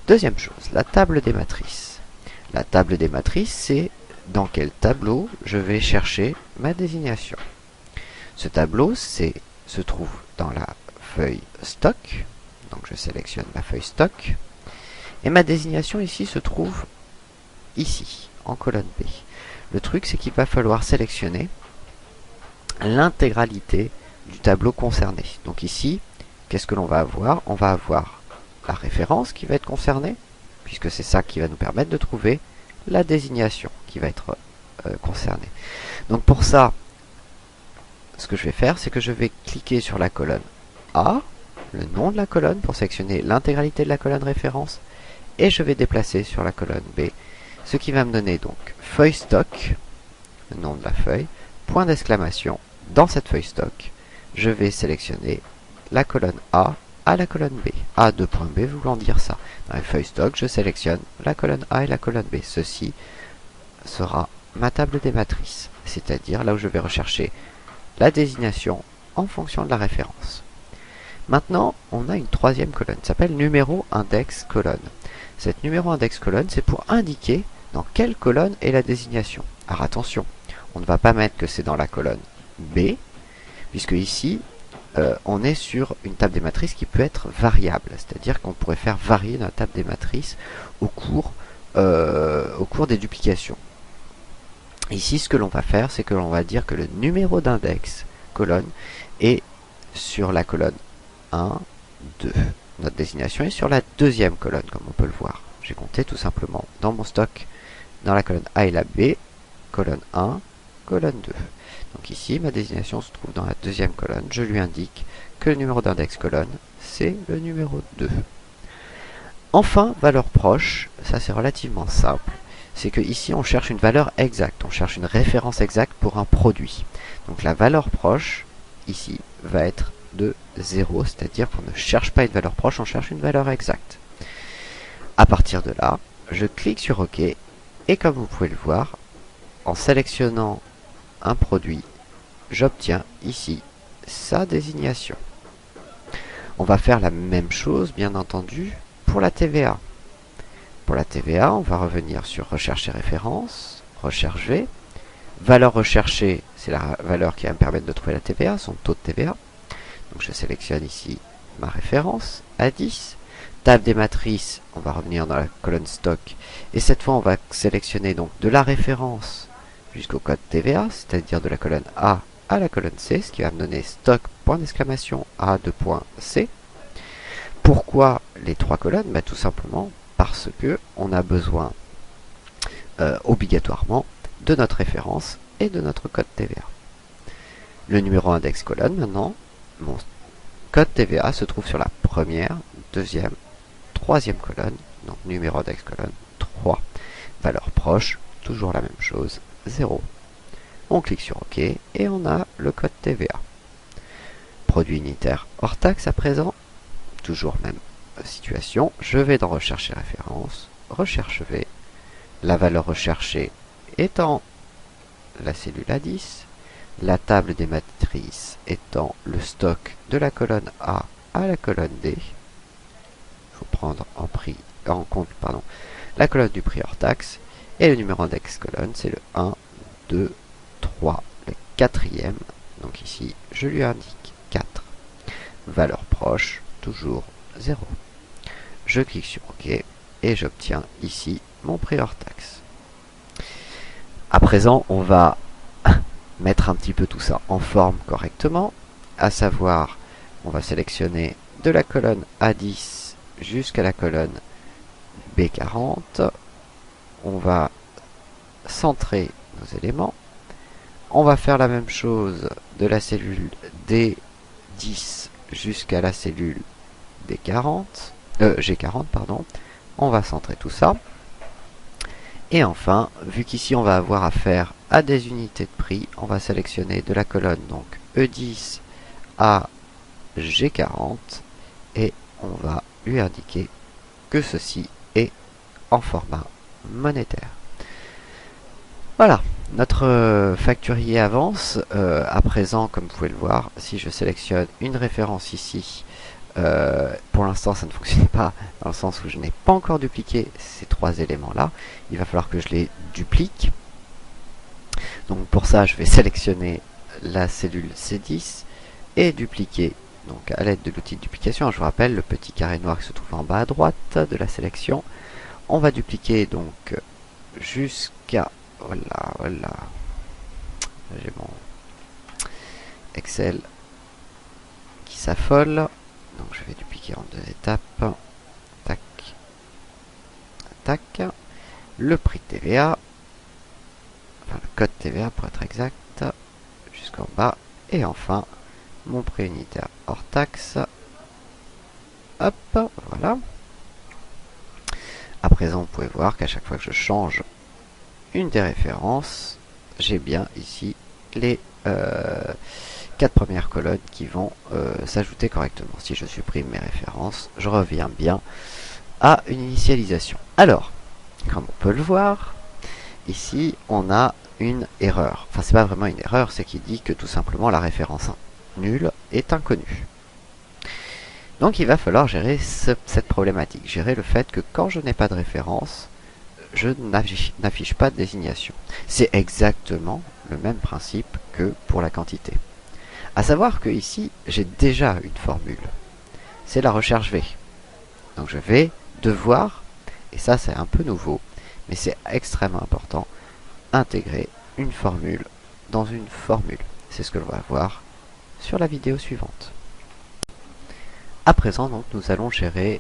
Deuxième chose, la table des matrices. La table des matrices, c'est dans quel tableau je vais chercher ma désignation. Ce tableau se trouve dans la feuille stock. Donc je sélectionne la feuille stock. Et ma désignation ici se trouve ici, en colonne B. Le truc, c'est qu'il va falloir sélectionner l'intégralité du tableau concerné. Donc ici, qu'est-ce que l'on va avoir? On va avoir la référence qui va être concernée, puisque c'est ça qui va nous permettre de trouver la désignation qui va être concernée. Donc pour ça, ce que je vais faire, c'est que je vais cliquer sur la colonne A, le nom de la colonne pour sélectionner l'intégralité de la colonne référence, et je vais déplacer sur la colonne B, ce qui va me donner donc feuille stock, le nom de la feuille, point d'exclamation. Dans cette feuille stock, je vais sélectionner la colonne A à la colonne B. A 2.B voulant dire ça. Dans la feuille stock, je sélectionne la colonne A et la colonne B. Ceci sera ma table des matrices, c'est-à-dire là où je vais rechercher la désignation en fonction de la référence. Maintenant, on a une troisième colonne, qui s'appelle numéro index colonne. Cette numéro index colonne, c'est pour indiquer dans quelle colonne est la désignation. Alors attention, on ne va pas mettre que c'est dans la colonne B, puisque ici, on est sur une table des matrices qui peut être variable, c'est-à-dire qu'on pourrait faire varier notre table des matrices au cours des duplications. Ici, ce que l'on va faire, c'est que l'on va dire que le numéro d'index colonne est sur la colonne 1, 2. Notre désignation est sur la deuxième colonne, comme on peut le voir. J'ai compté tout simplement dans mon stock, dans la colonne A et la B, colonne 1, colonne 2. Donc ici, ma désignation se trouve dans la deuxième colonne. Je lui indique que le numéro d'index colonne, c'est le numéro 2. Enfin, valeur proche, ça c'est relativement simple. C'est que ici, on cherche une valeur exacte. On cherche une référence exacte pour un produit. Donc la valeur proche, ici, va être de 0, c'est-à-dire qu'on ne cherche pas une valeur proche, on cherche une valeur exacte. À partir de là, je clique sur OK, et comme vous pouvez le voir, en sélectionnant un produit, j'obtiens ici sa désignation. On va faire la même chose, bien entendu, pour la TVA. Pour la TVA, on va revenir sur Recherche et référence, Recherche V. Valeur recherchée, c'est la valeur qui va me permettre de trouver la TVA, son taux de TVA. Donc je sélectionne ici ma référence, A10. Table des matrices, on va revenir dans la colonne stock. Et cette fois, on va sélectionner donc de la référence jusqu'au code TVA, c'est-à-dire de la colonne A à la colonne C, ce qui va me donner stock, point d'exclamation, A2.C. Pourquoi les trois colonnes? Tout simplement parce que on a besoin obligatoirement de notre référence et de notre code TVA. Le numéro index colonne, maintenant, mon code TVA se trouve sur la première, deuxième, troisième colonne, donc numéro index colonne 3. Valeur proche, toujours la même chose, 0. On clique sur OK et on a le code TVA. Produit unitaire hors taxe à présent, toujours même situation. Je vais dans Recherche et référence, Recherche V. La valeur recherchée étant la cellule A10, la table des matrices étant le stock de la colonne A à la colonne D. Il faut prendre en compte la colonne du prix hors taxe. Et le numéro index colonne, c'est le 1, 2, 3, le quatrième. Donc ici, je lui indique 4. Valeur proche, toujours 0. Je clique sur OK et j'obtiens ici mon prix hors taxe. À présent, on va mettre un petit peu tout ça en forme correctement, à savoir, on va sélectionner de la colonne A10 jusqu'à la colonne B40. On va centrer nos éléments. On va faire la même chose de la cellule D10 jusqu'à la cellule G40, pardon. On va centrer tout ça. Et enfin, vu qu'ici on va avoir affaire à des unités de prix, on va sélectionner de la colonne donc E10 à G40 et on va lui indiquer que ceci est en format monétaire. Voilà, notre facturier avance. À présent, comme vous pouvez le voir, si je sélectionne une référence ici, pour l'instant ça ne fonctionne pas dans le sens où je n'ai pas encore dupliqué ces trois éléments là. Il va falloir que je les duplique. Donc pour ça je vais sélectionner la cellule C10 et dupliquer Donc à l'aide de l'outil de duplication, je vous rappelle, le petit carré noir qui se trouve en bas à droite de la sélection. On va dupliquer donc jusqu'à... Voilà, voilà. J'ai mon Excel qui s'affole. Donc je vais dupliquer en 2 étapes. Tac. Tac. Le prix de TVA. Enfin le code TVA pour être exact. Jusqu'en bas. Et enfin, mon prix unitaire hors taxe. Hop, voilà. À présent, vous pouvez voir qu'à chaque fois que je change une des références, j'ai bien ici les 4 premières colonnes qui vont s'ajouter correctement. Si je supprime mes références, je reviens bien à une initialisation. Alors, comme on peut le voir, ici on a une erreur. Enfin, c'est pas vraiment une erreur, c'est qu'il dit que tout simplement la référence nulle est inconnue. Donc il va falloir gérer cette problématique, gérer le fait que quand je n'ai pas de référence, je n'affiche pas de désignation. C'est exactement le même principe que pour la quantité. À savoir que ici, j'ai déjà une formule. C'est la recherche V. Donc je vais devoir, et ça c'est un peu nouveau, mais c'est extrêmement important, intégrer une formule dans une formule. C'est ce que l'on va voir sur la vidéo suivante. À présent, donc, nous allons gérer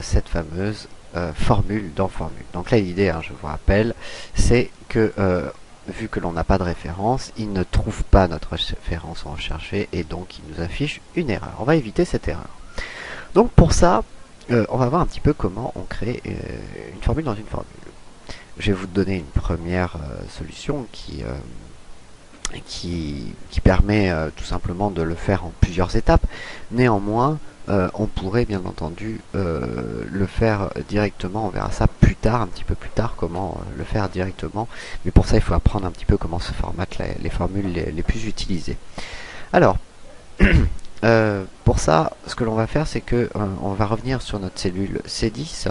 cette fameuse formule dans formule. Donc là, l'idée, je vous rappelle, c'est que vu que l'on n'a pas de référence, il ne trouve pas notre référence en recherché et donc il nous affiche une erreur. On va éviter cette erreur. Donc pour ça, on va voir un petit peu comment on crée une formule dans une formule. Je vais vous donner une première solution qui permet tout simplement de le faire en plusieurs étapes. Néanmoins, on pourrait bien entendu le faire directement. On verra ça plus tard, un petit peu plus tard, comment le faire directement. Mais pour ça, il faut apprendre un petit peu comment se formatent les formules les plus utilisées. Alors, pour ça, ce que l'on va faire, c'est que on va revenir sur notre cellule C10,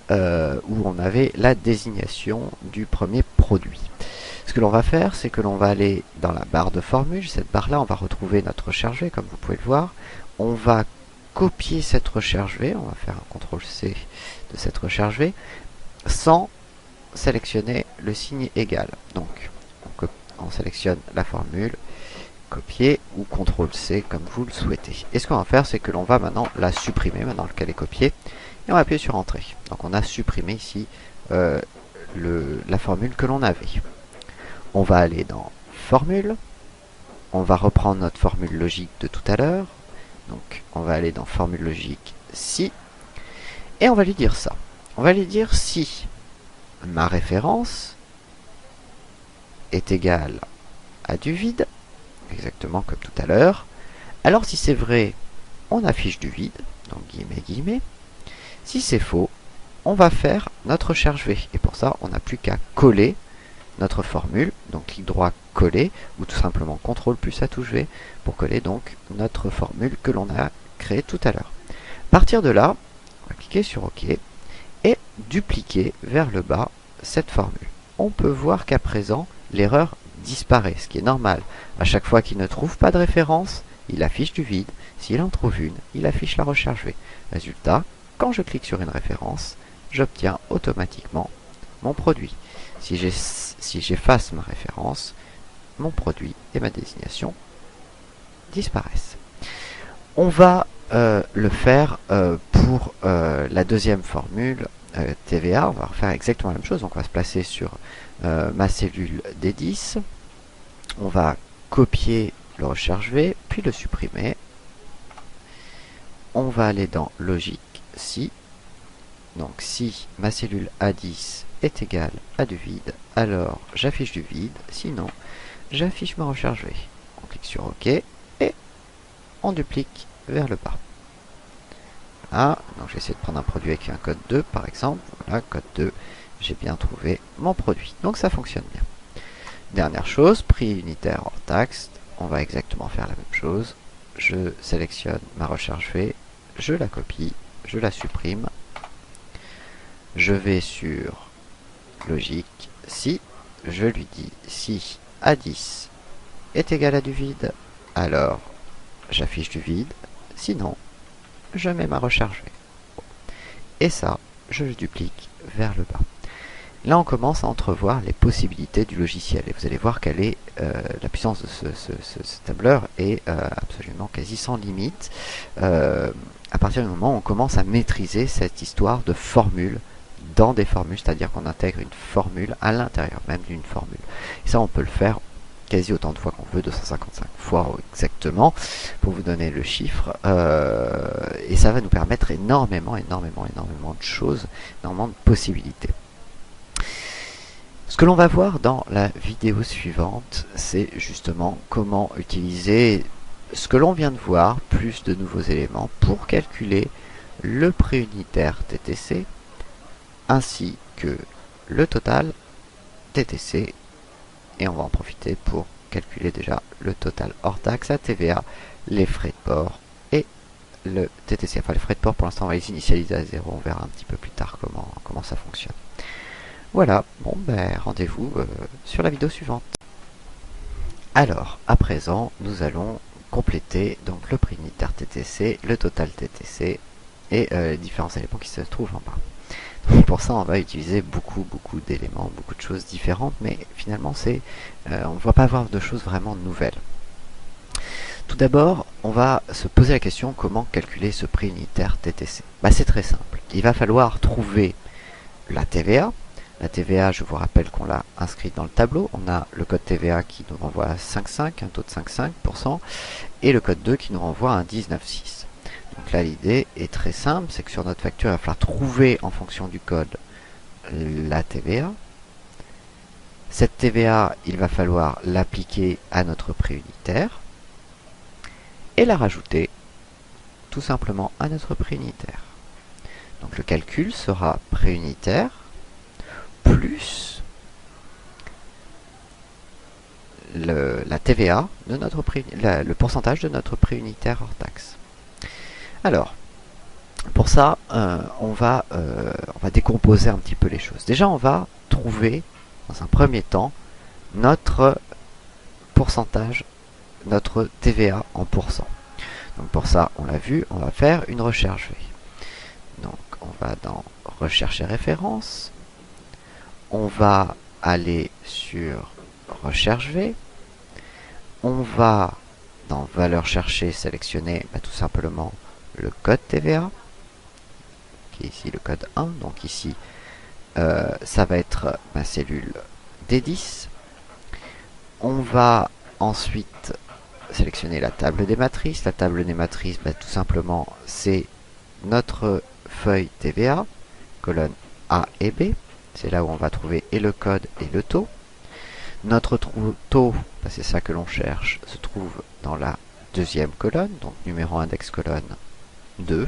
où on avait la désignation du premier produit. Ce que l'on va faire, c'est que l'on va aller dans la barre de formule. Cette barre-là, on va retrouver notre recherche V, comme vous pouvez le voir. On va copier cette recherche V, on va faire un CTRL-C de cette recherche V, sans sélectionner le signe égal. Donc, on sélectionne la formule, copier ou CTRL-C comme vous le souhaitez. Et ce qu'on va faire, c'est que l'on va maintenant la supprimer, maintenant qu'elle est copiée, et on va appuyer sur Entrée. Donc on a supprimé ici la formule que l'on avait. On va aller dans Formule, on va reprendre notre formule logique de tout à l'heure. Donc on va aller dans Formule logique si, et on va lui dire ça. On va lui dire si ma référence est égale à du vide, exactement comme tout à l'heure. Alors si c'est vrai, on affiche du vide, donc guillemets, guillemets. Si c'est faux, on va faire notre recherche V. Et pour ça, on n'a plus qu'à coller notre formule, donc clic droit coller, ou tout simplement CTRL plus la touche V, pour coller donc notre formule que l'on a créée tout à l'heure. À partir de là, on va cliquer sur OK, et dupliquer vers le bas cette formule. On peut voir qu'à présent, l'erreur disparaît, ce qui est normal. À chaque fois qu'il ne trouve pas de référence, il affiche du vide. S'il en trouve une, il affiche la recherche V. Résultat, quand je clique sur une référence, j'obtiens automatiquement mon produit. Si j'efface ma référence, mon produit et ma désignation disparaissent. On va le faire pour la deuxième formule TVA. On va refaire exactement la même chose. Donc on va se placer sur ma cellule D10. On va copier le recherche V, puis le supprimer. On va aller dans logique si. Donc si ma cellule A10 est égale à du vide, alors j'affiche du vide, sinon j'affiche ma recherche V. On clique sur OK et on duplique vers le bas. Voilà, donc je vais essayer de prendre un produit avec un code 2 par exemple. Voilà, code 2, j'ai bien trouvé mon produit. Donc ça fonctionne bien. Dernière chose, prix unitaire hors taxe, on va exactement faire la même chose. Je sélectionne ma recherche V, je la copie, je la supprime. Je vais sur logique si, je lui dis si A10 est égal à du vide, alors j'affiche du vide, Sinon, je mets ma recharge V. Et ça, je le duplique vers le bas. Là, on commence à entrevoir les possibilités du logiciel. Et vous allez voir quelle est la puissance de ce tableur est absolument quasi sans limite. À partir du moment où on commence à maîtriser cette histoire de formule dans des formules, c'est-à-dire qu'on intègre une formule à l'intérieur même d'une formule. Et ça, on peut le faire quasi autant de fois qu'on veut, 255 fois exactement, pour vous donner le chiffre. Et ça va nous permettre énormément de choses, énormément de possibilités. Ce que l'on va voir dans la vidéo suivante, c'est justement comment utiliser ce que l'on vient de voir, plus de nouveaux éléments, pour calculer le prix unitaire TTC, ainsi que le total TTC, et on va en profiter pour calculer déjà le total hors taxe, la TVA, les frais de port et le TTC. Enfin, les frais de port, pour l'instant, on va les initialiser à 0, on verra un petit peu plus tard comment ça fonctionne. Voilà, bon ben rendez-vous sur la vidéo suivante. Alors, à présent, nous allons compléter donc le prix unitaire TTC, le total TTC et les différents éléments qui se trouvent en bas. Donc pour ça, on va utiliser beaucoup d'éléments, beaucoup de choses différentes, mais finalement, on ne va pas avoir de choses vraiment nouvelles. Tout d'abord, on va se poser la question comment calculer ce prix unitaire TTC. Bah, c'est très simple. Il va falloir trouver la TVA. La TVA, je vous rappelle qu'on l'a inscrite dans le tableau. On a le code TVA qui nous renvoie à 5,5, un taux de 5,5%, et le code 2 qui nous renvoie à un 19,6. Donc là, l'idée est très simple, c'est que sur notre facture, il va falloir trouver en fonction du code la TVA. Cette TVA, il va falloir l'appliquer à notre prix unitaire et la rajouter tout simplement à notre prix unitaire. Donc le calcul sera prix unitaire plus la TVA de notre prix, le pourcentage de notre prix unitaire hors taxe. Alors, pour ça, on va décomposer un petit peu les choses. Déjà, on va trouver, dans un premier temps, notre pourcentage, notre TVA en pourcent. Donc pour ça, on l'a vu, on va faire une recherche V. Donc on va dans Recherche et références. On va aller sur Recherche V. On va dans Valeur cherchée sélectionner tout simplement le code TVA, qui est ici le code 1. Donc ici, ça va être ma cellule D10. On va ensuite sélectionner la table des matrices. La table des matrices, tout simplement, c'est notre feuille TVA, colonne A et B. C'est là où on va trouver et le code et le taux. Notre taux, c'est ça que l'on cherche, se trouve dans la deuxième colonne, donc numéro index colonne 2.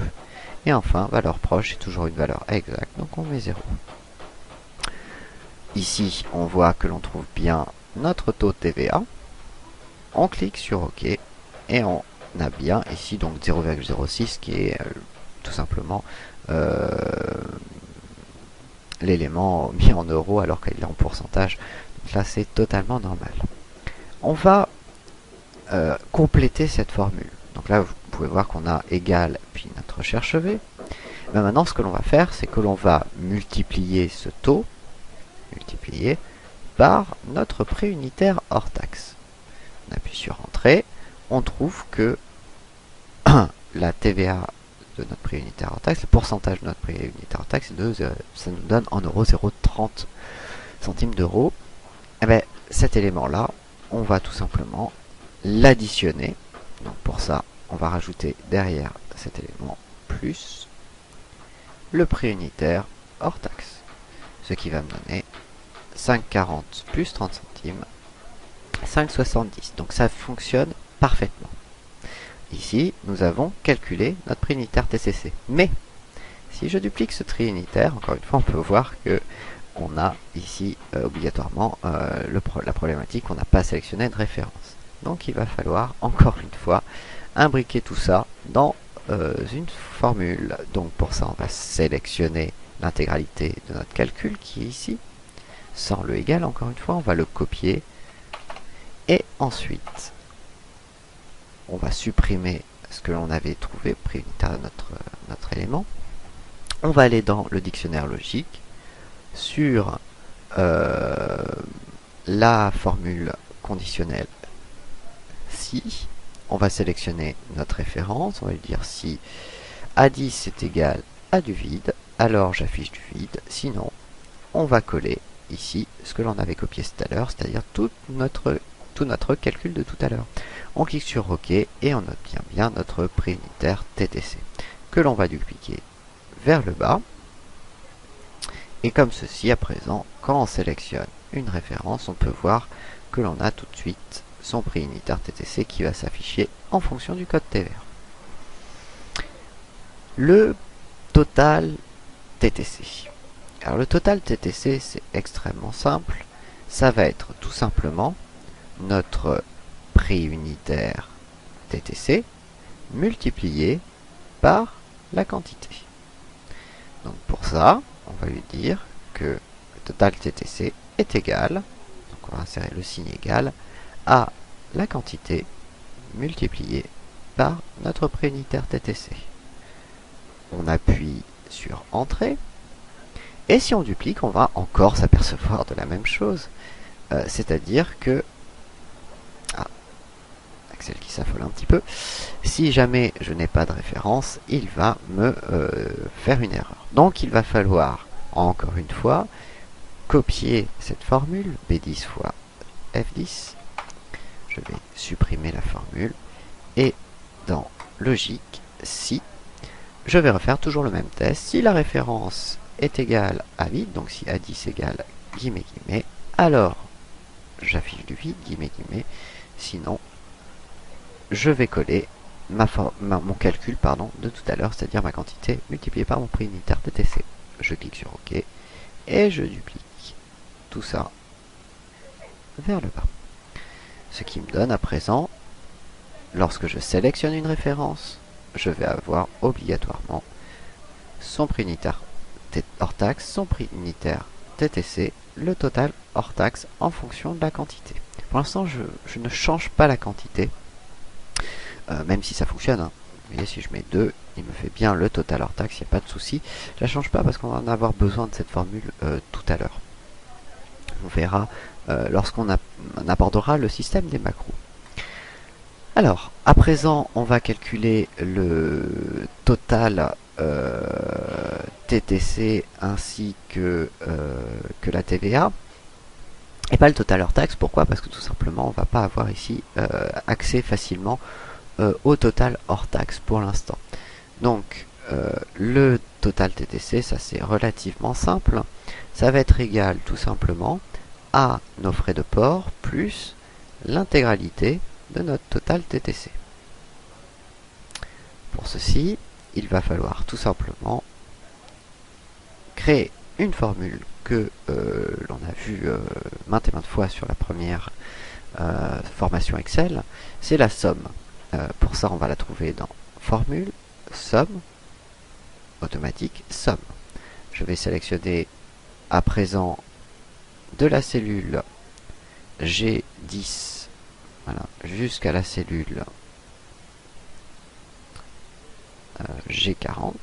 Et enfin, valeur proche, c'est toujours une valeur exacte, donc on met 0. Ici, on voit que l'on trouve bien notre taux de TVA. On clique sur OK et on a bien ici donc 0,06 qui est tout simplement l'élément mis en euros alors qu'il est en pourcentage. Donc là, c'est totalement normal. On va compléter cette formule. Donc là, vous pouvez voir qu'on a égal puis notre recherche V. Mais maintenant, ce que l'on va faire, c'est que l'on va multiplier ce taux, par notre prix unitaire hors taxe. On appuie sur Entrée, on trouve que la TVA de notre prix unitaire hors taxe, le pourcentage de notre prix unitaire hors taxe, ça nous donne en euros 0,30 centimes d'euros. Et bien, cet élément-là, on va tout simplement l'additionner. Donc pour ça, on va rajouter derrière cet élément plus le prix unitaire hors taxe. Ce qui va me donner 5,40 plus 30 centimes, 5,70. Donc ça fonctionne parfaitement. Ici, nous avons calculé notre prix unitaire TCC. Mais, si je duplique ce prix unitaire, encore une fois, on peut voir que on a ici obligatoirement la problématique qu'on n'a pas sélectionné de référence. Donc il va falloir, encore une fois, imbriquer tout ça dans une formule. Donc pour ça, on va sélectionner l'intégralité de notre calcul qui est ici, sans le égal, encore une fois, on va le copier. Et ensuite, on va supprimer ce que l'on avait trouvé, prix unitaire de notre élément. On va aller dans le dictionnaire logique sur la formule conditionnelle si. On va sélectionner notre référence, on va lui dire si A10 est égal à du vide, alors j'affiche du vide, sinon on va coller ici ce que l'on avait copié tout à l'heure, c'est-à-dire tout notre calcul de tout à l'heure. On clique sur OK et on obtient bien notre prix unitaire TTC, que l'on va dupliquer vers le bas. Et comme ceci, à présent, quand on sélectionne une référence, on peut voir que l'on a tout de suite son prix unitaire TTC qui va s'afficher en fonction du code TVA. Le total TTC. Alors le total TTC, c'est extrêmement simple. Ça va être tout simplement notre prix unitaire TTC multiplié par la quantité. Donc pour ça, on va lui dire que le total TTC est égal, donc on va insérer le signe égal, à la quantité multipliée par notre prix unitaire TTC. On appuie sur Entrée, et si on duplique, on va encore s'apercevoir de la même chose, c'est-à-dire que Excel qui s'affole un petit peu, si jamais je n'ai pas de référence, il va me faire une erreur. Donc il va falloir, encore une fois, copier cette formule, B10 fois F10. Je vais supprimer la formule. Et dans logique, si, je vais refaire toujours le même test. Si la référence est égale à vide, donc si A10 égale guillemets guillemets, alors j'affiche du vide, guillemets guillemets, sinon je vais coller mon calcul de tout à l'heure, c'est-à-dire ma quantité multipliée par mon prix unitaire TTC. Je clique sur OK et je duplique tout ça vers le bas. Ce qui me donne à présent, lorsque je sélectionne une référence, je vais avoir obligatoirement son prix unitaire hors taxe, son prix unitaire TTC, le total hors taxe en fonction de la quantité. Pour l'instant, je ne change pas la quantité, même si ça fonctionne. Hein. Vous voyez, si je mets 2, il me fait bien le total hors taxe, il n'y a pas de souci. Je ne la change pas parce qu'on va en avoir besoin de cette formule tout à l'heure. On verra lorsqu'on abordera le système des macros. Alors, à présent, on va calculer le total TTC ainsi que la TVA. Et pas le total hors taxe. Pourquoi? Parce que tout simplement, on ne va pas avoir ici accès facilement au total hors taxe pour l'instant. Donc, le total TTC, ça c'est relativement simple. Ça va être égal tout simplement à nos frais de port plus l'intégralité de notre total TTC. Pour ceci, il va falloir tout simplement créer une formule que l'on a vue maintes et maintes fois sur la première formation Excel, c'est la somme. Pour ça, on va la trouver dans Formule, Somme, automatique, Somme. Je vais sélectionner à présent de la cellule G10 voilà, jusqu'à la cellule G40,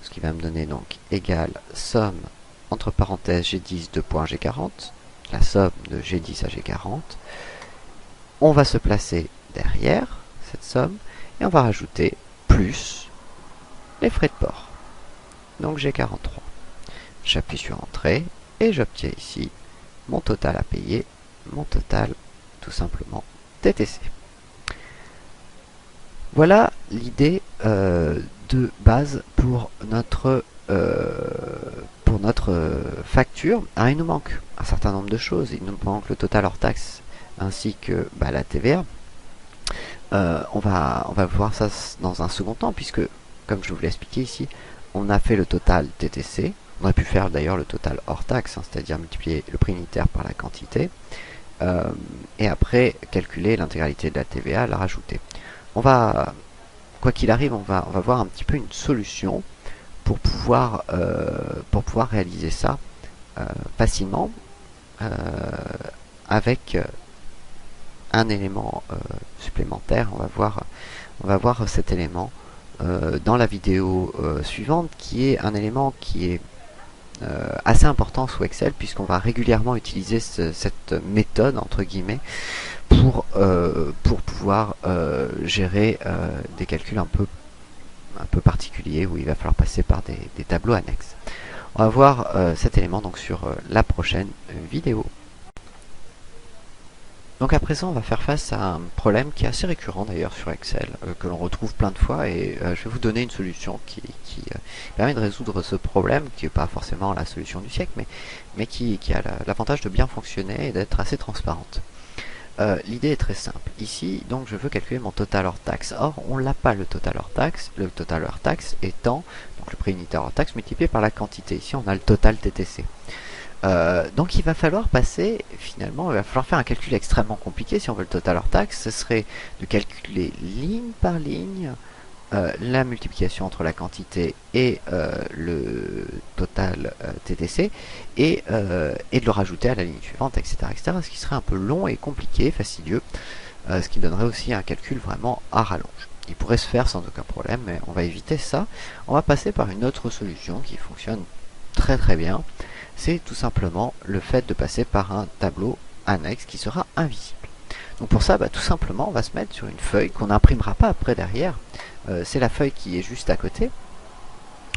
ce qui va me donner donc égal somme entre parenthèses G10 2.G40, la somme de G10 à G40. On va se placer derrière cette somme et on va rajouter plus les frais de port, donc G43. J'appuie sur Entrée et j'obtiens ici mon total à payer, mon total tout simplement TTC. Voilà l'idée de base pour notre facture. Alors, il nous manque un certain nombre de choses. Il nous manque le total hors taxe ainsi que la TVA. On va voir ça dans un second temps puisque, comme je vous l'ai expliqué ici, on a fait le total TTC. On aurait pu faire d'ailleurs le total hors taxe, hein, c'est-à-dire multiplier le prix unitaire par la quantité. Et après calculer l'intégralité de la TVA, la rajouter. On va, quoi qu'il arrive, on va voir un petit peu une solution pour pouvoir réaliser ça facilement avec un élément supplémentaire. On va voir on va voir cet élément dans la vidéo suivante, qui est un élément qui est assez important sous Excel, puisqu'on va régulièrement utiliser cette méthode entre guillemets pour pouvoir gérer des calculs un peu particuliers où il va falloir passer par des tableaux annexes. On va voir cet élément donc sur la prochaine vidéo. Donc à présent, on va faire face à un problème qui est assez récurrent d'ailleurs sur Excel, que l'on retrouve plein de fois, et je vais vous donner une solution qui permet de résoudre ce problème, qui n'est pas forcément la solution du siècle, mais qui a l'avantage de bien fonctionner et d'être assez transparente. L'idée est très simple. Ici, donc, je veux calculer mon total hors taxe. Or, on l'a pas le total hors taxe. Le total hors taxe étant donc le prix unitaire hors taxe multiplié par la quantité. Ici, on a le total TTC. Donc il va falloir passer, finalement, il va falloir faire un calcul extrêmement compliqué si on veut le total hors taxe. Ce serait de calculer ligne par ligne la multiplication entre la quantité et le total TTC et de le rajouter à la ligne suivante, etc., ce qui serait un peu long et compliqué, fastidieux, ce qui donnerait aussi un calcul vraiment à rallonge. Il pourrait se faire sans aucun problème, mais on va éviter ça. On va passer par une autre solution qui fonctionne très très bien. C'est tout simplement le fait de passer par un tableau annexe qui sera invisible. Donc pour ça, tout simplement, on va se mettre sur une feuille qu'on n'imprimera pas après derrière. C'est la feuille qui est juste à côté.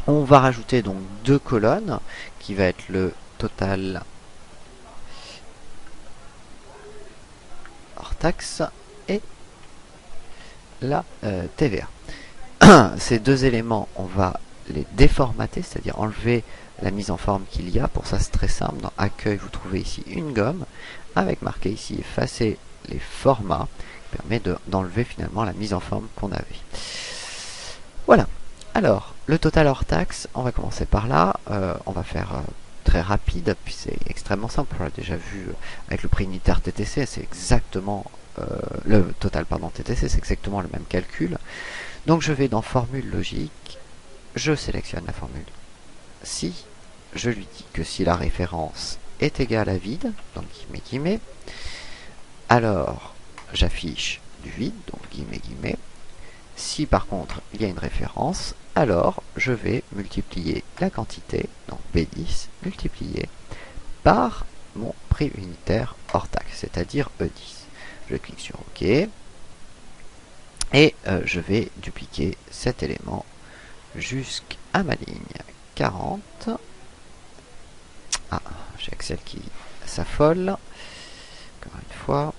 On va rajouter donc deux colonnes, qui va être le total hors taxe et la TVA. Ces deux éléments, on va les déformater, c'est-à-dire enlever la mise en forme qu'il y a. Pour ça, c'est très simple. Dans Accueil, vous trouvez ici une gomme avec marqué ici effacer les formats, qui permet d'enlever finalement la mise en forme qu'on avait. Voilà. Alors, le total hors taxe, on va commencer par là. On va faire très rapide, puis c'est extrêmement simple. On l'a déjà vu avec le prix unitaire TTC, c'est exactement le total pardon TTC, c'est exactement le même calcul. Donc je vais dans formule logique, je sélectionne la formule. Si je lui dis que si la référence est égale à vide, donc guillemets, alors j'affiche du vide, donc guillemets. Si par contre il y a une référence, alors je vais multiplier la quantité, donc B10, multiplié par mon prix unitaire hors taxe, c'est-à-dire E10. Je clique sur OK. Et je vais dupliquer cet élément jusqu'à ma ligne 40. Ah, j'ai Excel qui s'affole. Encore une fois.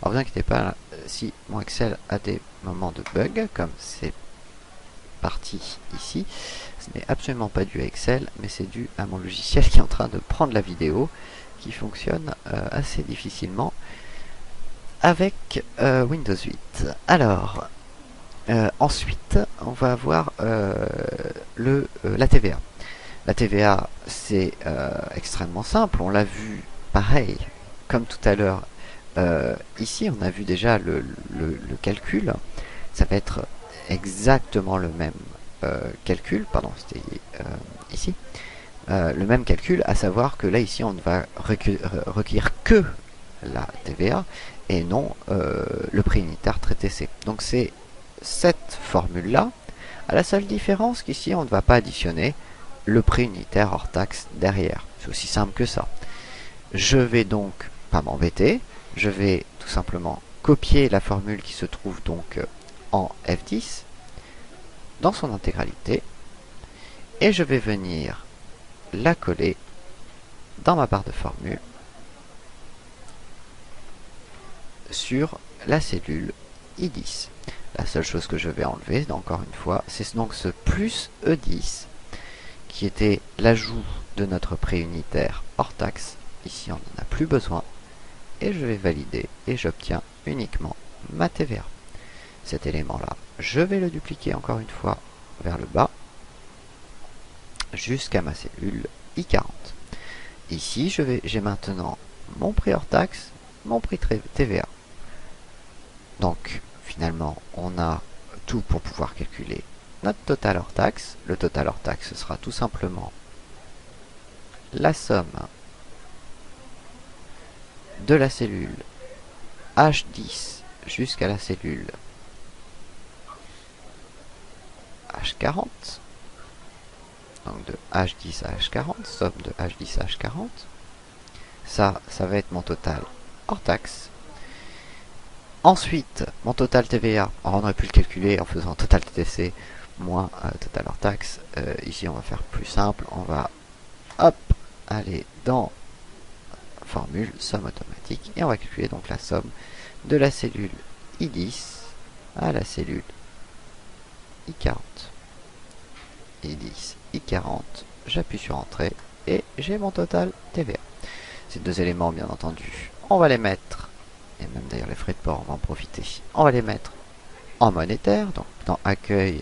Alors vous inquiétez pas, si mon Excel a des moments de bug, comme c'est parti ici, ce n'est absolument pas dû à Excel, mais c'est dû à mon logiciel qui est en train de prendre la vidéo, qui fonctionne assez difficilement avec Windows 8. Alors, ensuite, on va avoir la TVA. La TVA, c'est extrêmement simple. On l'a vu pareil, comme tout à l'heure. Ici, on a vu déjà le calcul. Ça va être exactement le même calcul. Pardon, c'était ici. Le même calcul, à savoir que là, ici, on ne va recueillir que la TVA et non le prix unitaire TTC. Donc c'est cette formule-là, à la seule différence qu'ici, on ne va pas additionner le prix unitaire hors taxe derrière. C'est aussi simple que ça. Je vais donc pas m'embêter, je vais tout simplement copier la formule qui se trouve donc en F10 dans son intégralité et je vais venir la coller dans ma barre de formule sur la cellule I10. La seule chose que je vais enlever, encore une fois, c'est donc ce plus E10 qui était l'ajout de notre prix unitaire hors taxe. Ici, on n'en a plus besoin. Et je vais valider et j'obtiens uniquement ma TVA. Cet élément-là, je vais le dupliquer encore une fois vers le bas jusqu'à ma cellule I40. Ici, j'ai maintenant mon prix hors taxe, mon prix TVA. Donc, finalement, on a tout pour pouvoir calculer notre total hors taxe. Le total hors taxe, ce sera tout simplement la somme de la cellule H10 jusqu'à la cellule H40. Donc de H10 à H40, somme de H10 à H40. Ça va être mon total hors taxe. Ensuite, mon total TVA, on aurait pu le calculer en faisant total TTC moins total hors taxe. Ici, on va faire plus simple. On va, hop, aller dans formule, somme automatique, et on va calculer donc la somme de la cellule I10 à la cellule I40. I10, I40, j'appuie sur Entrée, et j'ai mon total TVA. Ces deux éléments, bien entendu, on va les mettre, et même d'ailleurs les frais de port, on va en profiter, on va les mettre en monétaire. Donc dans Accueil,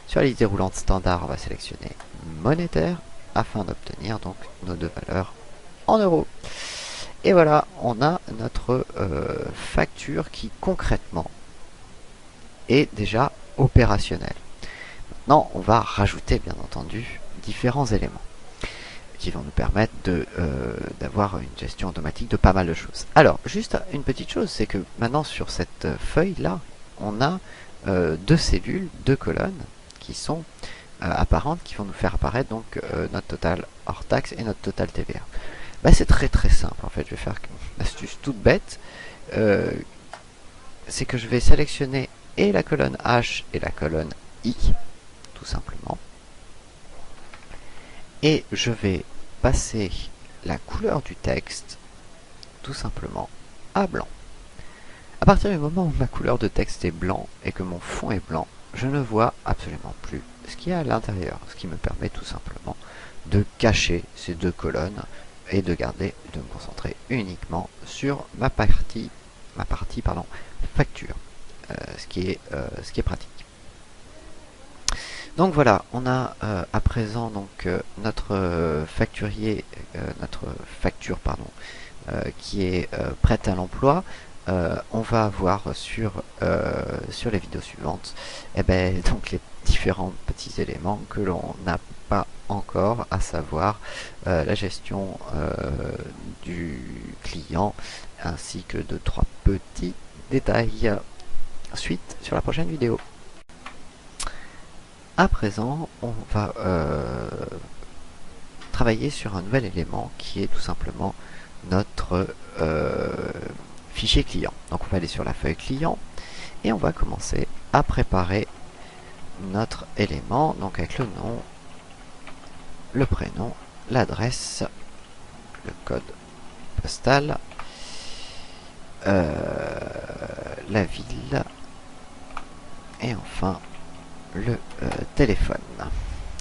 sur la liste déroulante standard, on va sélectionner monétaire, afin d'obtenir donc nos deux valeurs en euros. Et voilà, on a notre facture qui concrètement est déjà opérationnelle. Maintenant, on va rajouter bien entendu différents éléments qui vont nous permettre d'avoir une gestion automatique de pas mal de choses. Alors, juste une petite chose, c'est que maintenant sur cette feuille-là, on a deux cellules, deux colonnes qui sont apparentes, qui vont nous faire apparaître donc notre total hors taxe et notre total TVA. Bah, c'est très très simple en fait. Je vais faire une astuce toute bête. C'est que je vais sélectionner et la colonne H et la colonne I, tout simplement. Et je vais passer la couleur du texte, tout simplement, à blanc. À partir du moment où ma couleur de texte est blanc et que mon fond est blanc, je ne vois absolument plus ce qu'il y a à l'intérieur, ce qui me permet tout simplement de cacher ces deux colonnes et de me concentrer uniquement sur ma partie facture, ce qui est pratique. Donc voilà, on a à présent donc notre facturier, notre facture pardon, qui est prête à l'emploi. On va voir sur les vidéos suivantes donc les différents petits éléments que l'on n'a pas encore, à savoir la gestion du client ainsi que de trois petits détails. Suite sur la prochaine vidéo. À présent, on va travailler sur un nouvel élément qui est tout simplement notre fichier client. Donc on va aller sur la feuille client et on va commencer à préparer notre élément, donc avec le nom, le prénom, l'adresse, le code postal, la ville et enfin le téléphone.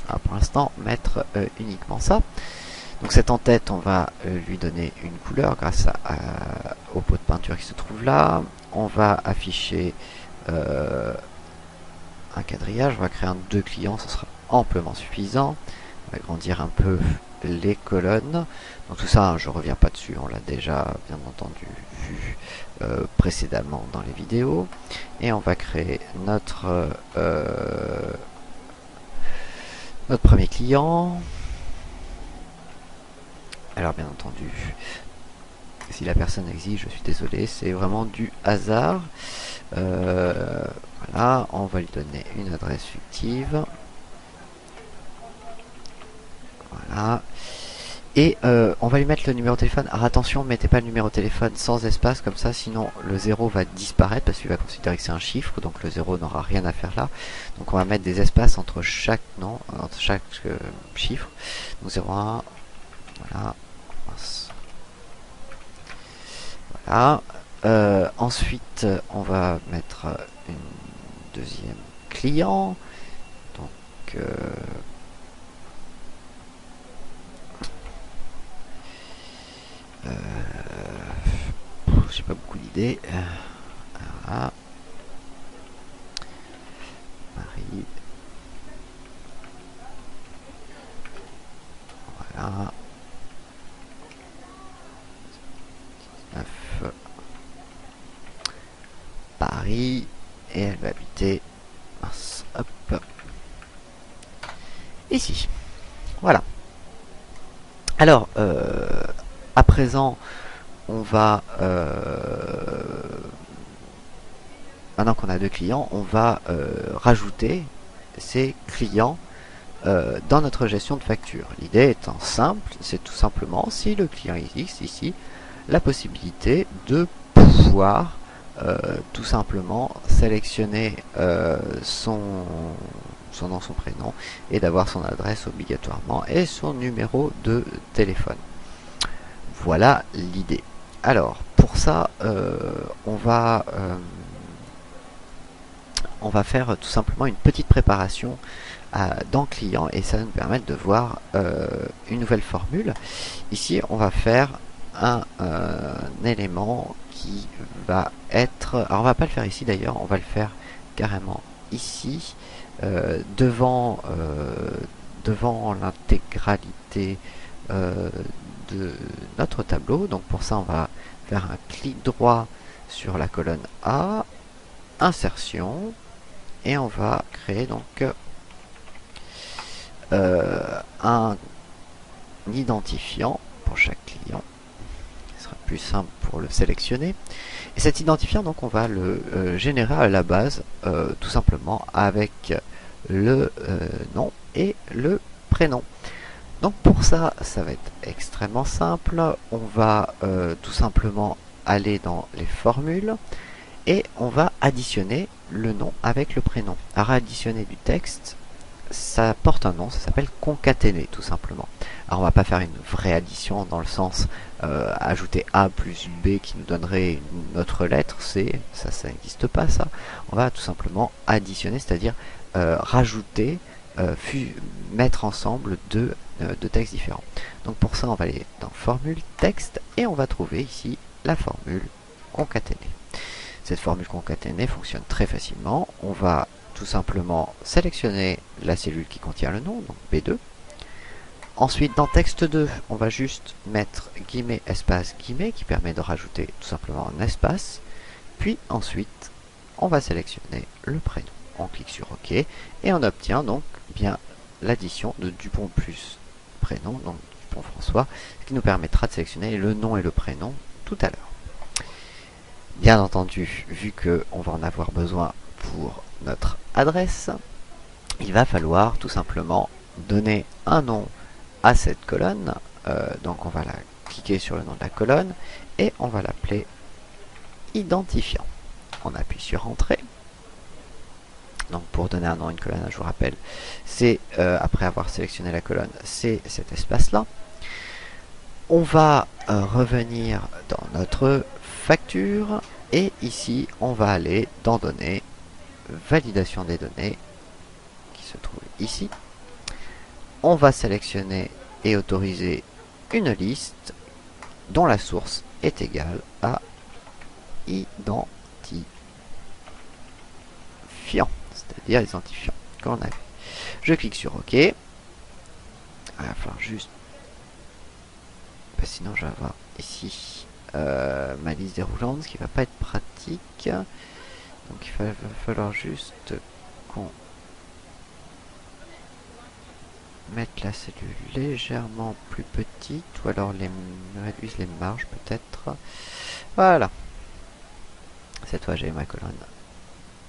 Alors pour l'instant, mettre uniquement ça. Donc cette en-tête, on va lui donner une couleur grâce au pot de peinture qui se trouve là. On va afficher un quadrillage. On va créer un 2 clients, ce sera amplement suffisant. On va agrandir un peu les colonnes. Donc tout ça, je reviens pas dessus, on l'a déjà bien entendu vu précédemment dans les vidéos. Et on va créer notre premier client. Alors bien entendu, si la personne exige, je suis désolé, c'est vraiment du hasard. Voilà, on va lui donner une adresse fictive. Voilà. Et on va lui mettre le numéro de téléphone. Alors attention, mettez pas le numéro de téléphone sans espace comme ça, sinon le 0 va disparaître parce qu'il va considérer que c'est un chiffre, donc le 0 n'aura rien à faire là. Donc on va mettre des espaces entre chaque nom, entre chaque chiffre. Donc 01, voilà. Voilà. Ensuite, on va mettre une deuxième client. Donc j'ai pas beaucoup d'idées. Voilà. Marie. Voilà. 9. Paris. Et elle va habiter. Mince, hop. Ici. Voilà. Alors, à présent, on va maintenant qu'on a deux clients, on va rajouter ces clients dans notre gestion de facture. L'idée étant simple, c'est tout simplement, si le client existe ici, la possibilité de pouvoir tout simplement sélectionner son nom, son prénom, et d'avoir son adresse obligatoirement et son numéro de téléphone. Voilà l'idée. Alors, pour ça, on va faire tout simplement une petite préparation dans Client, et ça va nous permettre de voir une nouvelle formule. Ici, on va faire un élément qui va être... Alors, on va pas le faire ici d'ailleurs, on va le faire carrément ici, devant l'intégralité de notre tableau. Donc pour ça, on va faire un clic droit sur la colonne A, insertion, et on va créer donc un identifiant pour chaque client. Ce sera plus simple pour le sélectionner. Et cet identifiant, donc, on va le générer à la base, tout simplement avec le nom et le prénom. Donc pour ça, ça va être extrêmement simple. On va tout simplement aller dans les formules et on va additionner le nom avec le prénom. Alors additionner du texte, ça porte un nom, ça s'appelle concaténer tout simplement. Alors on va pas faire une vraie addition dans le sens ajouter A plus B qui nous donnerait une autre lettre, C, ça n'existe pas ça. On va tout simplement additionner, c'est-à-dire rajouter, mettre ensemble deux textes différents. Donc pour ça on va aller dans formule texte et on va trouver ici la formule concaténer. Cette formule concaténée fonctionne très facilement. On va tout simplement sélectionner la cellule qui contient le nom, donc B2. Ensuite, dans texte 2, on va juste mettre guillemets, espace, guillemets, qui permet de rajouter tout simplement un espace. Puis ensuite, on va sélectionner le prénom. On clique sur OK et on obtient donc bien l'addition de Dupont plus prénom, donc Dupont François, ce qui nous permettra de sélectionner le nom et le prénom tout à l'heure. Bien entendu, vu qu'on va en avoir besoin pour notre adresse, il va falloir tout simplement donner un nom à cette colonne. Donc on va cliquer sur le nom de la colonne et on va l'appeler identifiant. On appuie sur Entrée. Donc pour donner un nom à une colonne, je vous rappelle, c'est après avoir sélectionné la colonne, c'est cet espace-là. On va revenir dans notre facture et ici on va aller dans données, validation des données qui se trouve ici. On va sélectionner et autoriser une liste dont la source est égale à identifiant, c'est-à-dire identifiant qu'on avait. Je clique sur OK. Il va falloir juste, sinon je vais avoir ici ma liste déroulante, ce qui va pas être pratique. Donc il va falloir juste qu'on mette la cellule légèrement plus petite, ou alors réduise les marges peut-être. Voilà. Cette fois j'ai ma colonne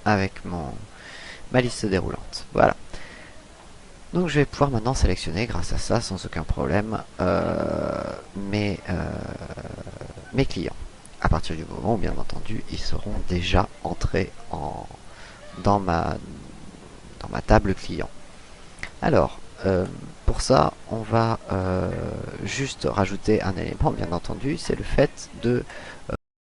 avec ma liste déroulante. Voilà. Donc je vais pouvoir maintenant sélectionner grâce à ça sans aucun problème mes clients. À partir du moment où bien entendu ils seront déjà entrés dans ma table client. Alors pour ça on va juste rajouter un élément bien entendu, c'est le fait de